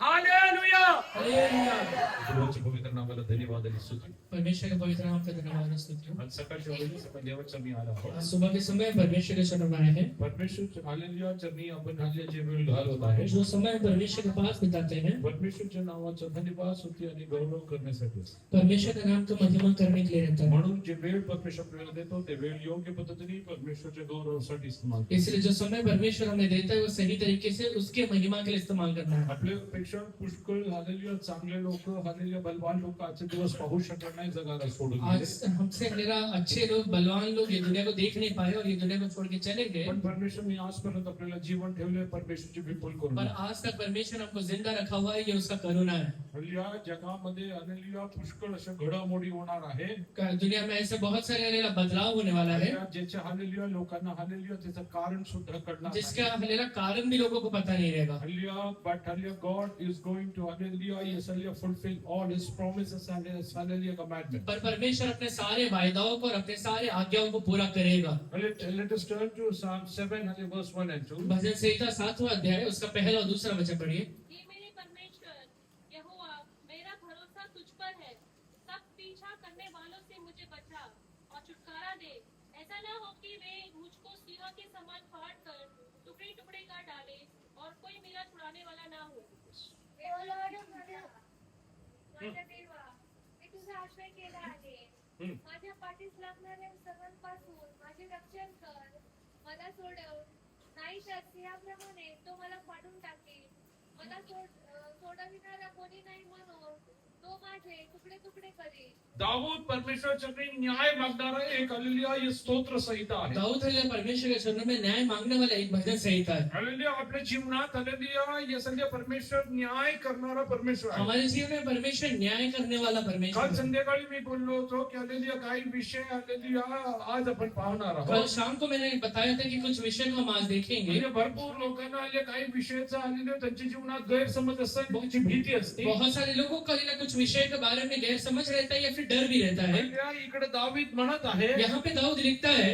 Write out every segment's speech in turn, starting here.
Hallelujah. Hallelujah. देवाच्या पवित्र नावाला धन्यवाद आणि स्तुती. परमेश्वर के पवित्र नाम का धन्यवाद और स्तुति हो. आज सकाळच्या वेळेस आपण देवाच्या मी आला आहोत. आज सुबह के समय परमेश्वर के शरण में आए हैं. परमेश्वर हालेलुयाच्या मी आपण हालेलुयाचे वेळ घालवत आहे. जो समय परमेश्वर के पास बिताते हैं, परमेश्वरच्या नावाचा धन्यवाद स्तुती आणि गौरव करण्यासाठी. परमेश्वर के नाम का महिमा करने के लिए रहता है. म्हणून जे वेळ परमेश्वर आपल्याला देतो ते वेळ योग्य पद्धतीने परमेश्वरच्या गौरवासाठी इस्तेमाल करा. इसलिए जो समय परमेश्वर हमें देता है वो सही तरीके से उसके महिमा के लिए इस्तेमाल करना है. आपल्यापेक्षा पुष्कळ हालेलुया चांगले लोक हालेलुया बलवान लोक आजचे दिवस पाहू शकत नाही जगाला सोडून गेले. आज हमसे मेरा अच्छे लोग, बलवान लोग ये दुनिया को देख नहीं पाए और ये दुनिया को छोड़ के चले गए. पण परमेश्वरने आजपर्यंत आपल्याला जीवन ठेवले. परमेश्वरची विपुल करून पर आज तक परमेश्वर हमको जिंदा रखा हुआ है, ये उसका करुणा है. हालेलुया जगामध्ये हालेलुया पुष्कळ अशा घडामोडी होणार आहे. दुनिया में ऐसे बहुत सारे हालेलुया बदलाव होने वाला है, ज्याच्या हालेलुया लोकांना हालेलुया त्याचं कारण सुद्धा कळणार जिसका हालेलुया कारण भी लोगों को पता नहीं रहेगा. Hallelujah but hallelujah God is going to hallelujah yes hallelujah fulfill all his promises and his hallelujah commandment. पर परमेश्वर अपने सारे वायदाओं को और अपने सारे आज्ञाओं को पूरा करेगा. Let us turn to Psalm 7 hallelujah verse 1 and 2. भजन संहिता 7वां अध्याय उसका पहला और दूसरा वचन पढ़िए. हे मेरे परमेश्वर यहोवा, मेरा भरोसा तुझ पर है. सब पीछा करने वालों से मुझे बचा और छुटकारा दे. ऐसा ना हो कि वे मुझको सिंह के समान फाड़ कर टुकड़े टुकड़े कर डाले और कोई मेरा छुड़ाने वाला ना हो. माझ्या देवा, मी तुझा आश्रय केला आहे. माझ्या पाठीस लागणाऱ्या सर्वांपासून माझे रक्षण कर. मला सोडव, नाही तर सिंहाप्रमाणे तो मला फाडून टाकेल. मला सोडविणारा कोणी नाही म्हणून तो माझे तुकडे तुकडे करेल. दाऊद परमेश्वरच्या न्याय मागणारा एक हालेलुया ये स्तोत्र संहिता आहे. दाऊद है परमेश्वर के चरणों में न्याय मांगने वाला एक भजन संहिता है. हालेलुया आपल्या जीवनात हालेलुया ये संध्या परमेश्वर न्याय करणारा परमेश्वर आहे. हमारे जीवन में परमेश्वर न्याय करने वाला परमेश्वर काल है. संध्याकाळी मी बोललो होतो की हालेलुया काही विषय हालेलुया आज आपण पाहणार कल आहोत. शाम को मैंने बताया था कि कुछ विषय को हम आज देखेंगे. म्हणजे भरपूर लोकांना आले काही विषयाचा हालेलुया त्यांच्या जीवनात गैरसमज असतात, त्यांची भीती असते. बहुत सारे लोगों को कहीं ना कुछ विषय के बारे में गैर समझ रहता है या फिर डर भी रहता है. हालेलुया इकडे दावीद म्हणत आहे. यहाँ पे दाऊद लिखता है,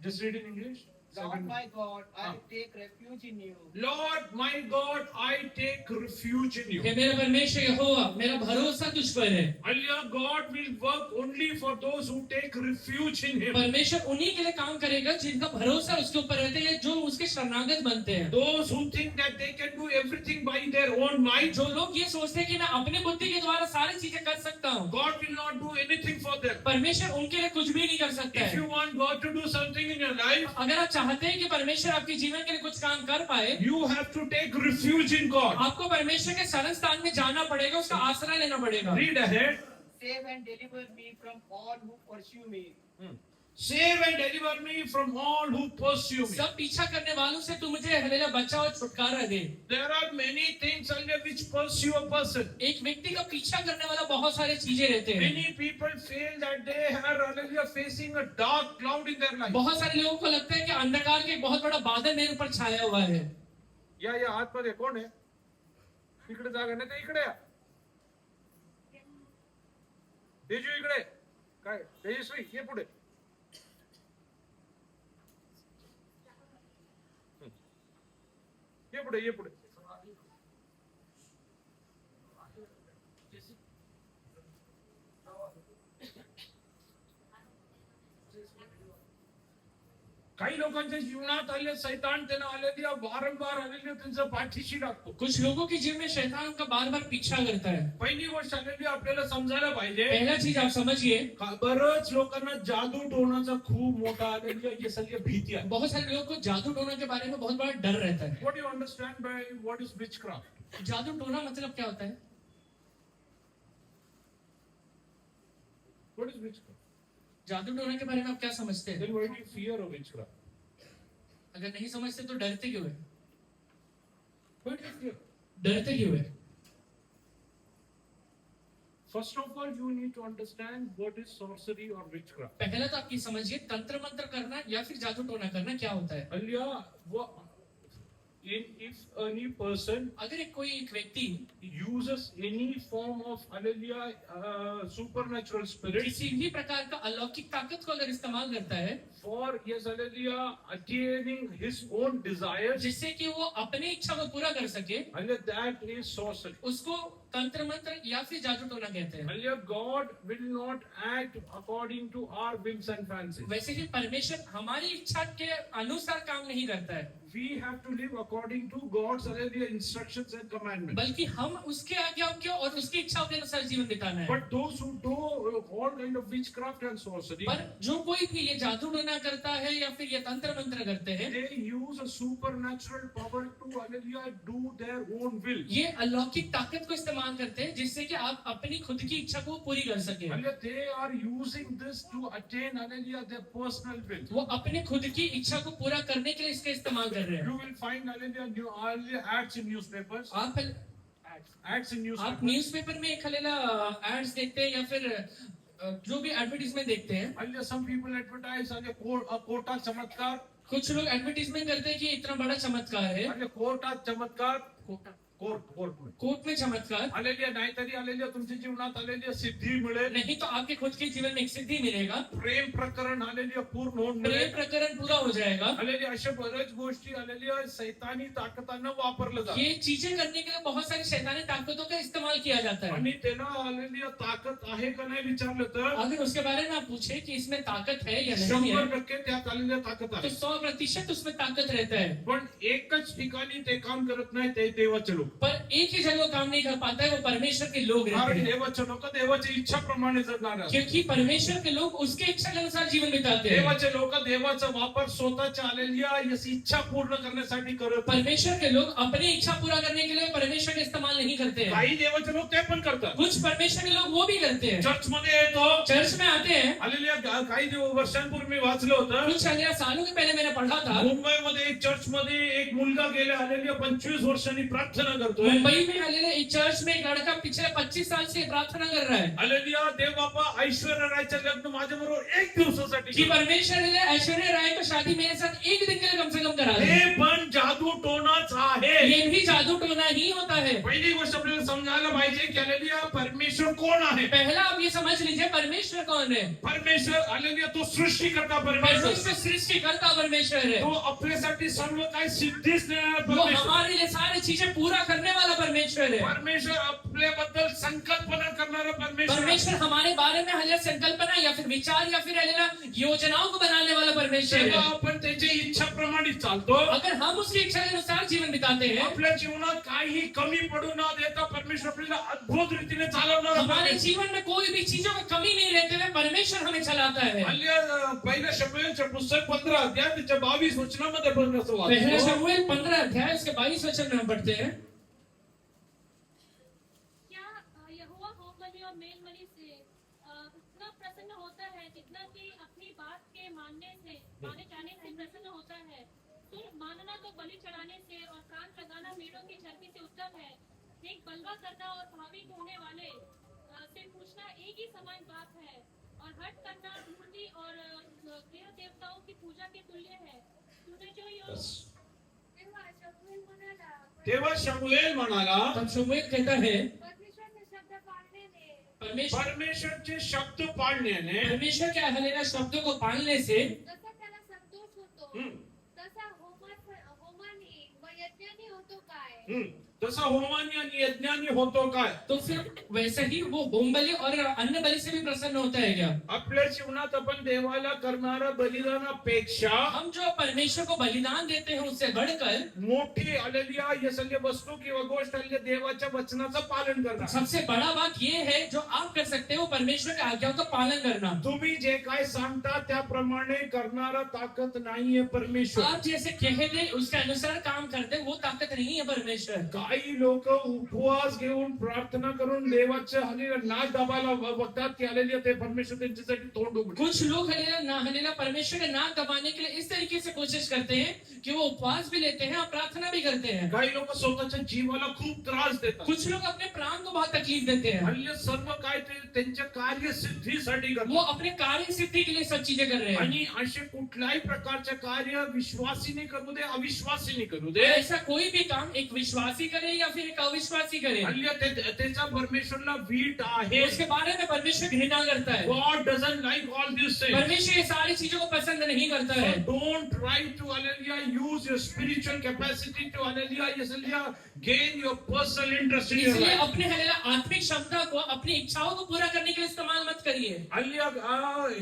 just read in English. Lord my God, I take refuge in you. Lord my God, I take refuge in you. हे मेरा परमेश्वर यहोवा, मेरा भरोसा तुझ पर है. Hallelujah, God will work only for those who take refuge in Him. परमेश्वर उन्हीं के लिए काम करेगा जिनका भरोसा उसके ऊपर रहते हैं, जो उसके शरणागत बनते हैं. Those who think that they can do everything by their own might, जो लोग ये सोचते हैं कि मैं अपने बुद्धि के द्वारा सारी चीजें कर सकता हूँ, God will not do anything for them. परमेश्वर उनके लिए कुछ भी नहीं कर सकता If है. you want God to do something in your life, अगर आप चाहते हैं कि परमेश्वर आपके जीवन के लिए कुछ काम कर पाए, you have to take refuge in God. आपको परमेश्वर के शरण स्थान में जाना पड़ेगा, उसका आश्रय लेना पड़ेगा. Read ahead. Save and deliver me from all who pursue me. Save and deliver me from all who pursue me. सब पीछा करने वालों से तू मुझे हमेशा बचा और छुटकारा दे. There are many things hallelujah, which pursue a person. एक व्यक्ति का पीछा करने वाला बहुत सारी चीजें रहते हैं. Many people feel that they are hallelujah, facing a dark cloud in their life. बहुत सारे लोगों को लगता है कि अंधकार के एक बहुत बड़ा बादल मेरे ऊपर छाया हुआ है. या आतमध्ये कोण आहे? इकडे जागा नाही तर इकडे या. तेजू इकडे काय? तेजस्वी ये पुढे. ये पुढे. काही लोकांच्या जीवनात आले शैतान त्यांना आलेली वारंवार आलेली त्यांचा पाठीशी लागतो. कुछ लोगों के जीवन में शैतान उनका बार बार पीछा करता है. पहिली गोष्ट आलेली आपल्याला समजायला पाहिजे. पहला चीज आप समझिए, बरंच लोकांना जादू टोनाचा खूप मोठा आलेली ये सगळी भीती आहे. बहुत सारे लोगों को जादू टोना के बारे में बहुत बड़ा डर रहता है. What do you understand by what is witchcraft? जादू टोना मतलब क्या होता है? What is witchcraft? जादू टोना के बारे में आप क्या समझते हैं? Then why do you fear of witchcraft? अगर नहीं समझते तो डरते क्यों है? Why do you fear? डरते क्यों है? First of all, you need to understand what is sorcery or witchcraft. पहला तो आपकी समझिए तंत्र मंत्र करना या फिर जादू टोना करना क्या होता है. Hallelujah. if any person अगर एक व्यक्ति uses any form of hallelujah supernatural spirit किसी भी प्रकार का अलौकिक ताकत को अगर इस्तेमाल करता है for yes hallelujah attaining his own desires, जिससे कि वो अपनी इच्छा को पूरा कर सके, hallelujah, that is sorcery. उसको तंत्र मंत्र या फिर जादू टोना कहते हैं। Hallelujah, God will not act according to our whims and fancies. वैसे ही परमेश्वर हमारी इच्छा के अनुसार काम नहीं करता है, We have to live according to God's hallelujah instructions and commandments. बल्कि हम उसके आज्ञाओं के और उसकी इच्छाओं के अनुसार जीवन बिताना है। But those who do all kind of witchcraft and sorcery, पर जो कोई भी ये जादू टोना करता है या फिर ये तंत्र मंत्र करते हैं, they use a supernatural power to hallelujah do their own will. ये अलौकिक ताकत को इस्तेमाल करते हैं जिससे कि आप अपनी खुद की इच्छा को पूरी कर सके। Hallelujah, they are using this to attain hallelujah their personal will. वो अपने खुद की इच्छा को पूरा करने के लिए इसका इस्तेमाल कर रहे हैं। You will find hallelujah ads in newspapers. Ads in आप newspapers. न्यूज़पेपर में एक हलेला एड्स देखते हैं या फिर जो भी एडवर्टीजमेंट देखते हैं, Hallelujah, some people advertise hallelujah Kota चमत्कार. कुछ लोग एडवर्टीजमेंट करते हैं कि इतना बड़ा चमत्कार है, Hallelujah, कोटा चमत्कार. कोर्ट में. कोर्ट में चमत्कार, हालेलुया, नाहीतरी हालेलुया तुमच्या जीवनात हालेलुया सिद्धी मिळेल. नहीं तो आपके खुद के जीवन में एक सिद्धि मिलेगा, प्रेम प्रकरण हालेलुया पूर्ण होऊन प्रेम मिळेल. प्रकरण पूरा हो जाएगा। हालेलुया, अशा बऱ्याच गोष्टी हालेलुया सैतानी ताकदानं वापरलं जातं. ये चीजें करने के लिए बहुत सारी शैतानी ताकतों का इस्तेमाल किया जाता है। आणि त्याला हालेलुया ताकद आहे का नाही विचारलं तर अगर उसके बारे में आप पूछे कि इसमें ताकत है या नहीं है, 100% त्यात हालेलुया ताकद तो आहे. 100% उसमें ताकत रहता है, पण एकच ठिकाणी ते काम करत नाही, ते देवाचे लोक. पर एक ही जगह वो काम नहीं कर पाता है, वो परमेश्वर के लोग रहते कारण हैं। देवाचे लोक देवाच्या इच्छाप्रमाणे जगणार आहेत. क्योंकि परमेश्वर के लोग उसके इच्छा के अनुसार जीवन बिताते हैं। देवाचे लोक देवाचा वापर स्वतःच्या हालेलुया इच्छा पूर्ण करण्यासाठी करत नाही. परमेश्वर के लोग अपनी इच्छा पूरा करने के लिए परमेश्वर का इस्तेमाल नहीं करते हैं। काही देवाचे लोक ते पण करतात. कुछ परमेश्वर के लोग वो भी करते हैं, चर्च मध्ये येतो चर्च में आते हैं। हालेलुया, काही वर्षांपूर्वी मी वाचलं होतं. कुछ सालों के पहले मैंने पढ़ा था, मुंबईमध्ये एक चर्च मध्ये एक मुलगा गेला हालेलुया 25 वर्षांनी प्रार्थना करतोय. मुंबई में हालेलुया एक चर्च में एक लड़का पिछले 25 साल से प्रार्थना कर रहा है हालेलुया, देव बाबा ऐश्वर्या रायचं लग्न माझ्याबरोबर एक दिवसासाठी कि केलं. परमेश्वर ने ऐश्वर्या राय को शादी मेरे साथ एक दिन के लिए कम से कम करा दे। हे पण जादू टोनाच आहे. ये भी जादू टोना ही होता है। पहिली गोष्ट आपल्याला समजायला पाहिजे की हालेलुया परमेश्वर कोण आहे. पहला आप ये समझ लीजिए परमेश्वर कौन है। परमेश्वर हालेलुया तो सृष्टिकर्ता परमेश्वर परमेश्वर. सृष्टिकर्ता परमेश्वर है, तो आपल्यासाठी सर्व काही सिद्धीच देणारा वो परमेश्वर. हमारे लिए सारी चीजें पूरा करने वाला परमेश्वर है। परमेश्वर आपल्याबद्दल संकल्पना करणारा परमेश्वर. परमेश्वर हमारे बारे में हालेलुया संकल्पना या फिर विचार या फिर हालेलुया योजनाओं को बनाने वाला परमेश्वर जेव्हा है। आपण त्याच्या इच्छाप्रमाणे चालतो, अगर हम उसकी इच्छा के अनुसार जीवन बिताते हैं, आपल्या जीवनात काही कमी पडू न देता परमेश्वर आपल्याला अद्भुत रीतीने चालवणारा हमारे परमेश्वर. जीवन में कोई भी चीजों में कमी नहीं रहते हुए परमेश्वर हमें चलाता है। पहिल्या शमूएलचं पुस्तक 15 अध्याय त्याच्या 22 वचनामध्ये पण असं पहला वाचतो. शमूएल 15 अध्याय उसके 22 वचन में हम पढ़ते हैं, क्या यहोवा होमबलि और मेलबलि से उतना प्रसन्न होता है जितना कि अपनी बात के माने जाने से प्रसन्न होता है। सुन, मानना तो बलि चढ़ाने से और कान लगाना मेढ़ों की चर्बी से उत्तम है। एक बलवा करना और भाविक होने वाले से पूछना एक ही समान बात है, और हट करना मूर्ति और गृह देवताओं की पूजा के तुल्य है। तूने जो तेव्हा शमूएल म्हणाला, तब शमूएल कहता है परमेश्वर ने शब्द पाळने ने परमेश्वरचे शब्द पाळण्याने परमेश्वर के हालेलुया शब्दों को पालने से जसा त्याला संतोष होतो तसा होमानी व यज्ञानी होतो काय। तसा होमानी आणि यज्ञानी होतो काय. तो फिर वैसे ही वो होम बलि और अन्न बलि से भी प्रसन्न होता है क्या? आपल्या जीवनात आपण देवाला करणारा बलिदानापेक्षा हम जो परमेश्वर को बलिदान देते हैं उससे बढ़कर मोठी हालेलुया हे सगळे वस्तू किंवा गोष्ट हालेलुया देवाच्या वचनाचं पालन करणार. सबसे बड़ा बात ये है जो आप कर सकते हो परमेश्वर की आज्ञाओं का पालन करना। तुम्ही जे काय सांगता त्याप्रमाणे करणारा ताकद नाहीये परमेश्वर. आप जैसे कह दे उसके अनुसार काम करते वो ताकत नहीं है परमेश्वर। काही लोक उपवास घेऊन प्रार्थना करून देवाचे हालेलुया नाक दाबायला बघतात की हालेलुया ते परमेश्वर त्यांच्यासाठी तोंड उघडे. कुछ लोग हलेला परमेश्वर के नाक दबाने के लिए इस तरीके से कोशिश करते हैं कि वो उपवास भी लेते हैं और प्रार्थना भी करते हैं. काही लोक स्वतःच्या जीवाला खूप त्रास देतात. कुछ लोग अपने प्राण को बहुत तकलीफ देते हैं. हालेलुया सर्व काय ते त्यांच्या कार्यसिद्धीसाठी वो करतात. अपने कार्य सिद्धि के लिए सब चीजें कर रहे हैं. आणि असे कुठल्याही प्रकारचे कार्य विश्वासीने करू दे अविश्वासीने करू दे, ऐसा कोई भी काम एक विश्वासी करे या फिर एक अविश्वासी करे, हालेलुया त्याचा परमेश्वरला वीट आहे. उसके बारे में परमेश्वर घृणा करता है. God doesn't like all these things. परमेश्वर ये सारी चीजों को पसंद नहीं करता है. So don't try to hallelujah use your spiritual capacity to hallelujah gain your personal interest in your इसलिए life. अपने हलेला आत्मिक क्षमता को अपनी इच्छाओं को पूरा करने के लिए इस्तेमाल मत करिए. हल्ली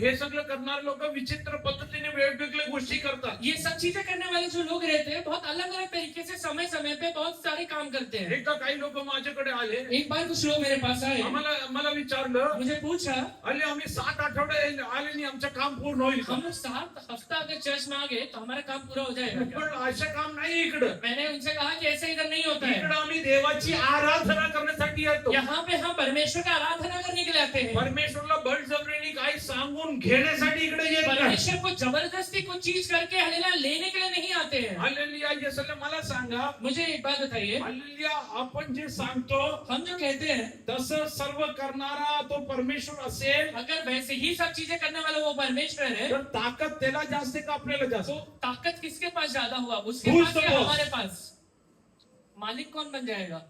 हे सगळं करणारे लोक विचित्र पद्धतीने वेगवेगळ्या गोष्टी करतात. ये सब चीजें करने वाले जो लोग रहते हैं बहुत अलग अलग तरीके से समय समय पे बहुत सारे काम करते हैं. एकदा काही लोक माझ्याकडे आले, एक बार कुछ लोग मेरे पास आए, मला विचारलं, मुझे पूछा, हल्ली आम्ही 7 आठवडे आले नाही आमचं काम पूर्ण होईल का? हम लोग 7 हफ्ता अगर चर्च में आ गए तो हमारा काम पूरा हो जाएगा क्या? पण असं काम नाही इकडं. मैंने उनसे कहा कि ऐसा इधर नहीं होता इकडं है. आम्ही देवाची आराधना करण्यासाठी येतो. यहाँ पे हम परमेश्वर का आराधना करने के लिए आते हैं. परमेश्वरला बळजबरीने काही सांगून घेण्यासाठी इकडे येत नाही. परमेश्वर को जबरदस्ती कुछ चीज करके हलेला लेने के लिए नहीं आते हैं. हालेलुया येसले मला सांगा, मुझे एक बात बताइए, हालेलुया आपण जे सांगतो हम जो कहते हैं तसं सर्व करणारा तो परमेश्वर असेल अगर वैसे ही सब चीजें करने वाला वो परमेश्वर है, तर ताकद त्याला जास्त का आपल्याला जास्त? तो ताकत किसके पास ज्यादा हुआ, उसके Who's पास the या boss? हमारे पास? मालिक कौन बन जाएगा?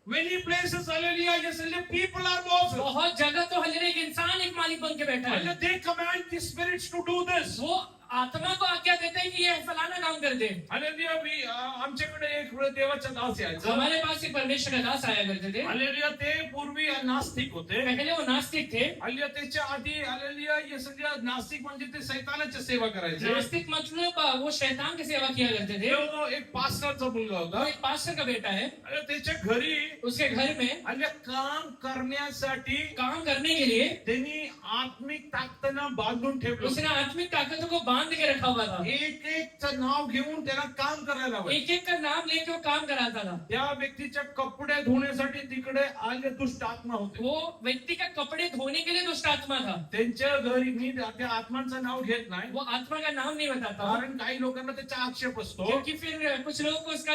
Many places hallelujah येसले people are bosses. बहुत जगह तो हलेला एक इंसान एक मालिक बन के बैठा है. Hallelujah, they command the spirits to do this. वो आत्मा को आज्ञा देते हैं कि ये फलाना काम कर दे. Hallelujah, आमच्याकडे एक देवाचा दास यायचा. हमारे पास एक परमेश्वर का दास आया करते थे. हालेलुया ते पूर्वी नास्तिक होते. पहले वो नास्तिक थे. हालेलुया त्याच्या आधी हालेलुया येसले नास्तिक म्हणजे ते शैतानाची सेवा करायचे. नास्तिक मतलब वो शैतान की सेवा किया करते थे. तो एक पास्टरचा मुलगा वो होता. एक पास्टर का बेटा है. आणि त्याच्या घरी उसके घर में हालेलुया काम करण्यासाठी काम करने के लिए त्यांनी आत्मिक ताकदीनं बांधून ठेवलं. उसने आत्मिक ताकतों को बांध के रखा हुआ था. एक एकचं नाव घेऊन त्याला काम करायला हवं. एक एक का नाम लेके वो काम कराता था. त्या व्यक्तीच्या कपडे धुण्यासाठी तिकडे आले दुष्ट आत्मा होते. वो व्यक्ति का कपड़े धोने के लिए दुष्ट आत्मा था. त्यांच्या घरी मी त्या आत्मांचं नाव घेत नाही, वो आत्मा का नाम नहीं बताता कारण काही लोकांना त्याचा आक्षेप असतो. क्योंकि फिर कुछ लोगों को उसका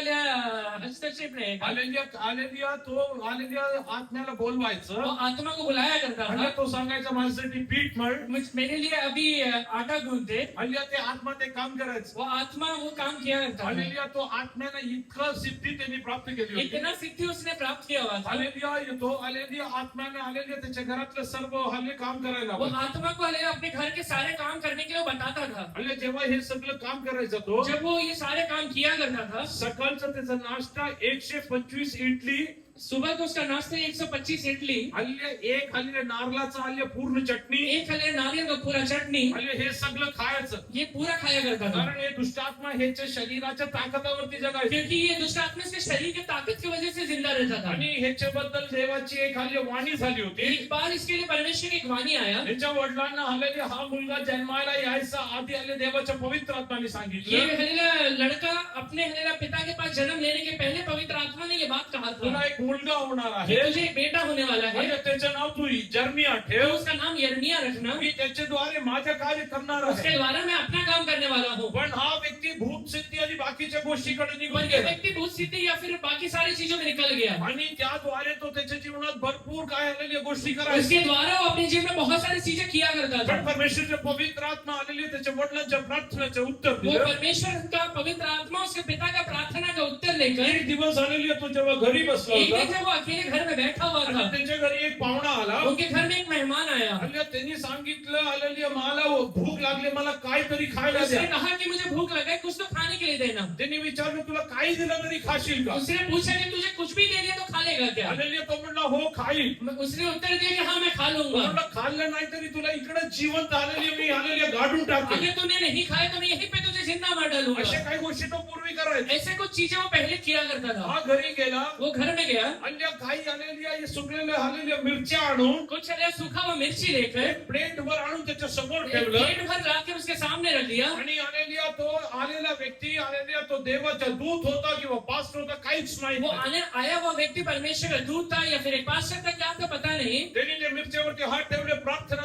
हस्तक्षेप रहेगा. हालेलुया तो हालेलुया आत्म्याला बोलवायचं वो आत्मा को बुलाया करता आणि था. तो सांगायचा माझ्यासाठी पीठ मळ. मेरे लिए अभी आटा गूंथते. हालेलुया ते आत्मा ते काम करायचं. वो आत्मा वो काम किया करता था. हालेलुया तो आत्म्यानं इतकं सिद्धी त्यांनी प्राप्त केली होती. इतना सिद्धि उसने प्राप्त किया हुआ था. हालेलुया तो हालेलुया आत्म्याने हालेलुया त्याच्या घरातलं सर्व हाले काम करायला वो हवं. आत्मा को हलेला अपने घर के सारे काम करने के लिए वो बताता था. हालेलुया जेव्हा हे सगळं काम करायचं तो जब वो ये सारे काम किया करता था, सकाळचा त्याचा नाश्ता 125 इडली, सुबह को उसका नाश्ता 125 इडली, हल्ले नारळाचं हल्ले पूर्ण चटणी, एक हले नारियल का पूरा चटनी, हल्ले हे सगळं खायचं. ये पूरा खाया करता था. कारण हे दुष्टात्मा ह्याच्या शरीराच्या ताकदावरती जगायचं. क्योंकि ये दुष्ट आत्मा इसके शरीर की ताकद की वजह से जिंदा रहता था. आणि ह्याच्याबद्दल देवाची एक हल्ले वाणी झाली होती. एक बार इसके लिए परमेश्वर की एक वाणी आया. त्यांच्या वडिलांना हल्ले हा मुलगा जन्मायला यायचा आधी हल्ले देवाच्या पवित्र आत्माने ये सांगितलं, हलेला लड़का अपने हलेला पिता के पास जन्म लेने के पहले पवित्र आत्मा ने ये बात कहा तुला था एक मुलगा होणार कि आहे, तुझे एक बेटा होने वाला है. आणि त्याचं नाव तू जर्मिया तो ठेव. उसका नाम यर्मिया रखना. मी त्याच्याद्वारे माझं कार्य करणार उसके आहे. द्वारा मैं अपना काम करने वाला हूँ. पण हा व्यक्ती भूत सिद्धी आणि बाकीच्या गोष्टीकडे निघून पर ये गेला व्यक्ति भूत सिद्धि या फिर बाकी सारी चीजों में निकल गया. आणि त्याद्वारे तो त्याच्या जीवनात भरपूर काय आलेल्या गोष्टी करायचा. उसके द्वारा वो अपने जीवन में बहुत सारी चीजें किया करता था. पण परमेश्वरचे पवित्र आत्मा आलेली त्याच्या वडिलांच्या प्रार्थनेचे उत्तर वो दिलं. परमेश्वर का पवित्र आत्मा उसके पिता का प्रार्थना का उत्तर लेकर एक दिवस आलेली तो जेव्हा घरी बसला एक दिन होता जब वो अकेले घर में बैठा हुआ आणि था, त्यांच्या घरी एक पाहुणा आला. उनके घर में एक मेहमान आया. आणि त्यांनी सांगितलं आलेली मला भूक लागली, मला काहीतरी खायला उसने द्या. कहा कि मुझे भूख लगा है, कुछ तो खाने के लिए देना. त्यांनी विचारलं तुला काही दिलं तरी खाशील का? उसने पूछा कि तुझे कुछ भी दे दिया तो खा लेगा क्या? आलेली तो म्हणला हो खाईल. उसने उत्तर दिया कि हाँ मैं खा लूंगा. म्हणलं खाल्लं नाही तरी तुला इकडे जिवंत आलेली मी आलेली गाडून टाकेल. अगर तूने नहीं खाया तो मैं यहीं पे तुझे जिंदा मार डालूंगा। अशा काही गोष्टी तो पूर्वी करायचा. ऐसे कुछ चीजें वो पहले किया करता था। हा घरी गेला, वो घर में गया, अन्य काही आलेल्या हे सुकलेल्या आलेल्या मिरच्या आणून कुछ चले सूखा हुआ मिर्ची लेकर एक प्लेट वर आणून त्याच्या समोर एक ठेवलं. प्लेट भर लाके उसके सामने रख दिया। आणि आलेल्या तो आलेला व्यक्ती, आलेल्या तो देवाचा दूत होता किंवा पास्टर होता, काहीच माहित वो नाही. आया हुआ व्यक्ति परमेश्वर का दूत था या फिर एक पास्टर था, क्या था पता नहीं। त्यांनी त्या मिरच्यावरती हात ठेवले, प्रार्थना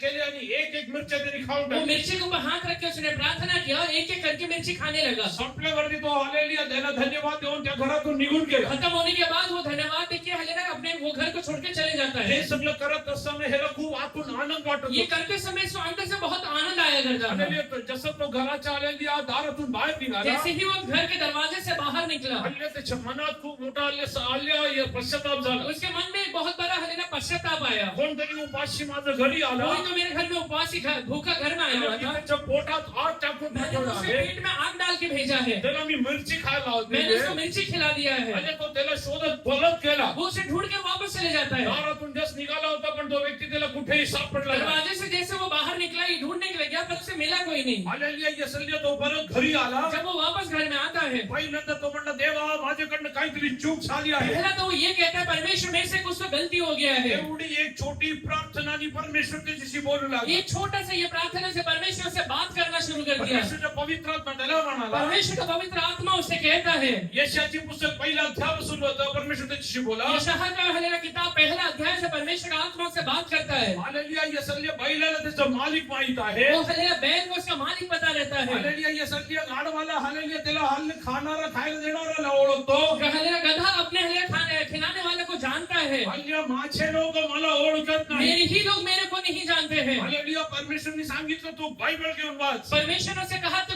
केली आणि एक एक मिरच्या त्यांनी खाऊन वो टाकली. मिर्ची के ऊपर हाथ रख के उसने प्रार्थना किया और एक एक करके मिर्ची खाने लगा। संपल्यावरती तो आलेल्या त्याला धन्यवाद देऊन त्या घरातून निघून गेला. खत्म होने के बाद वो धन्यवाद देके हलेना अपने वो घर को छोड़ के चले जाता है। हे सगळं करत असताना ह्याला खूप आतून आनंद वाटत ये होता. करते समय इसको अंदर से बहुत आनंद आया करता था। आलेल्या जसं तो घराच्या आलेल्या दारातून बाहेर निघाला, जैसे ही वो घर के दरवाजे से बाहर निकला, हल्ल्या त्याच्या मनात खूप मोठा आल्या पश्चाताप झाला. उसके मन में एक बहुत बड़ा हलेना पश्चाताप आया। कोणतरी उपाशी माझं घरी आला, कोई तो मेरे घर में उपवासी भूखा घर में आया हुआ था, त्याच्या पोटात आग टाकून मैंने पाठवलं उसे आहे. पेट में आग डाल के भेजा है, त्याला मी मिरची खायला मैंने उसको होती. मिर्ची खिला दिया है। आणि तो त्याला शोधत परत गेला. वो उसे ढूंढ के वापस चले जाता है। दारातून जस्ट निघाला होता, पण तो व्यक्ती त्याला कुठेही सापडला नाही. दरवाजे से जैसे वो बाहर निकला, ये ढूंढने के लिए गया, पर उसे मिला कोई नहीं। आलेल्या यसल्या तो परत घरी आला. जब वो वापस घर में आता है, पहिल्यांदा तो म्हणला, देवा माझ्याकडनं काहीतरी चूक झाली आहे. पहला तो वो ये कहता है, परमेश्वर मेरे से कुछ तो गलती हो गया है। एवढी एक छोटी प्रार्थना आणि परमेश्वर त्याच्याशी बोलू लागला. ये छोटा सा ये प्रार्थना से परमेश्वर से बात करना शुरू कर दिया। परमेश्वरच्या पवित्र आत्मा त्याला म्हणाला. परमेश्वर का पवित्र आत्मा उससे कहता है, यशाची पुस्तक पहिला अध्याय सुरू होतं, परमेश्वर त्याच्याशी बोला. यशायाह का हलेला किताब पहला अध्याय से परमेश्वर का आत्मा से बात करता है। हालेलुया. यसल्या बैलाला त्याचा मालिक माहित आहे. वो हलेला बैल को उसका मालिक पता रहता है। हालेलुया. यसल्या गाढवाला, हालेलुया, त्याला खाणारा खायला देणाराला ओळखतो. हलेला गधा अपने हलेला खिलाने वाले को जानता है। हालेलुया. माझे लोक मला ओळखत नाही. मेरे ही लोग मेरे को नहीं जानते हैं। हालेलुया. परमेश्वरने सांगितलं तू बायबल घेऊन वाच. परमेश्वर ने उसे कहा तो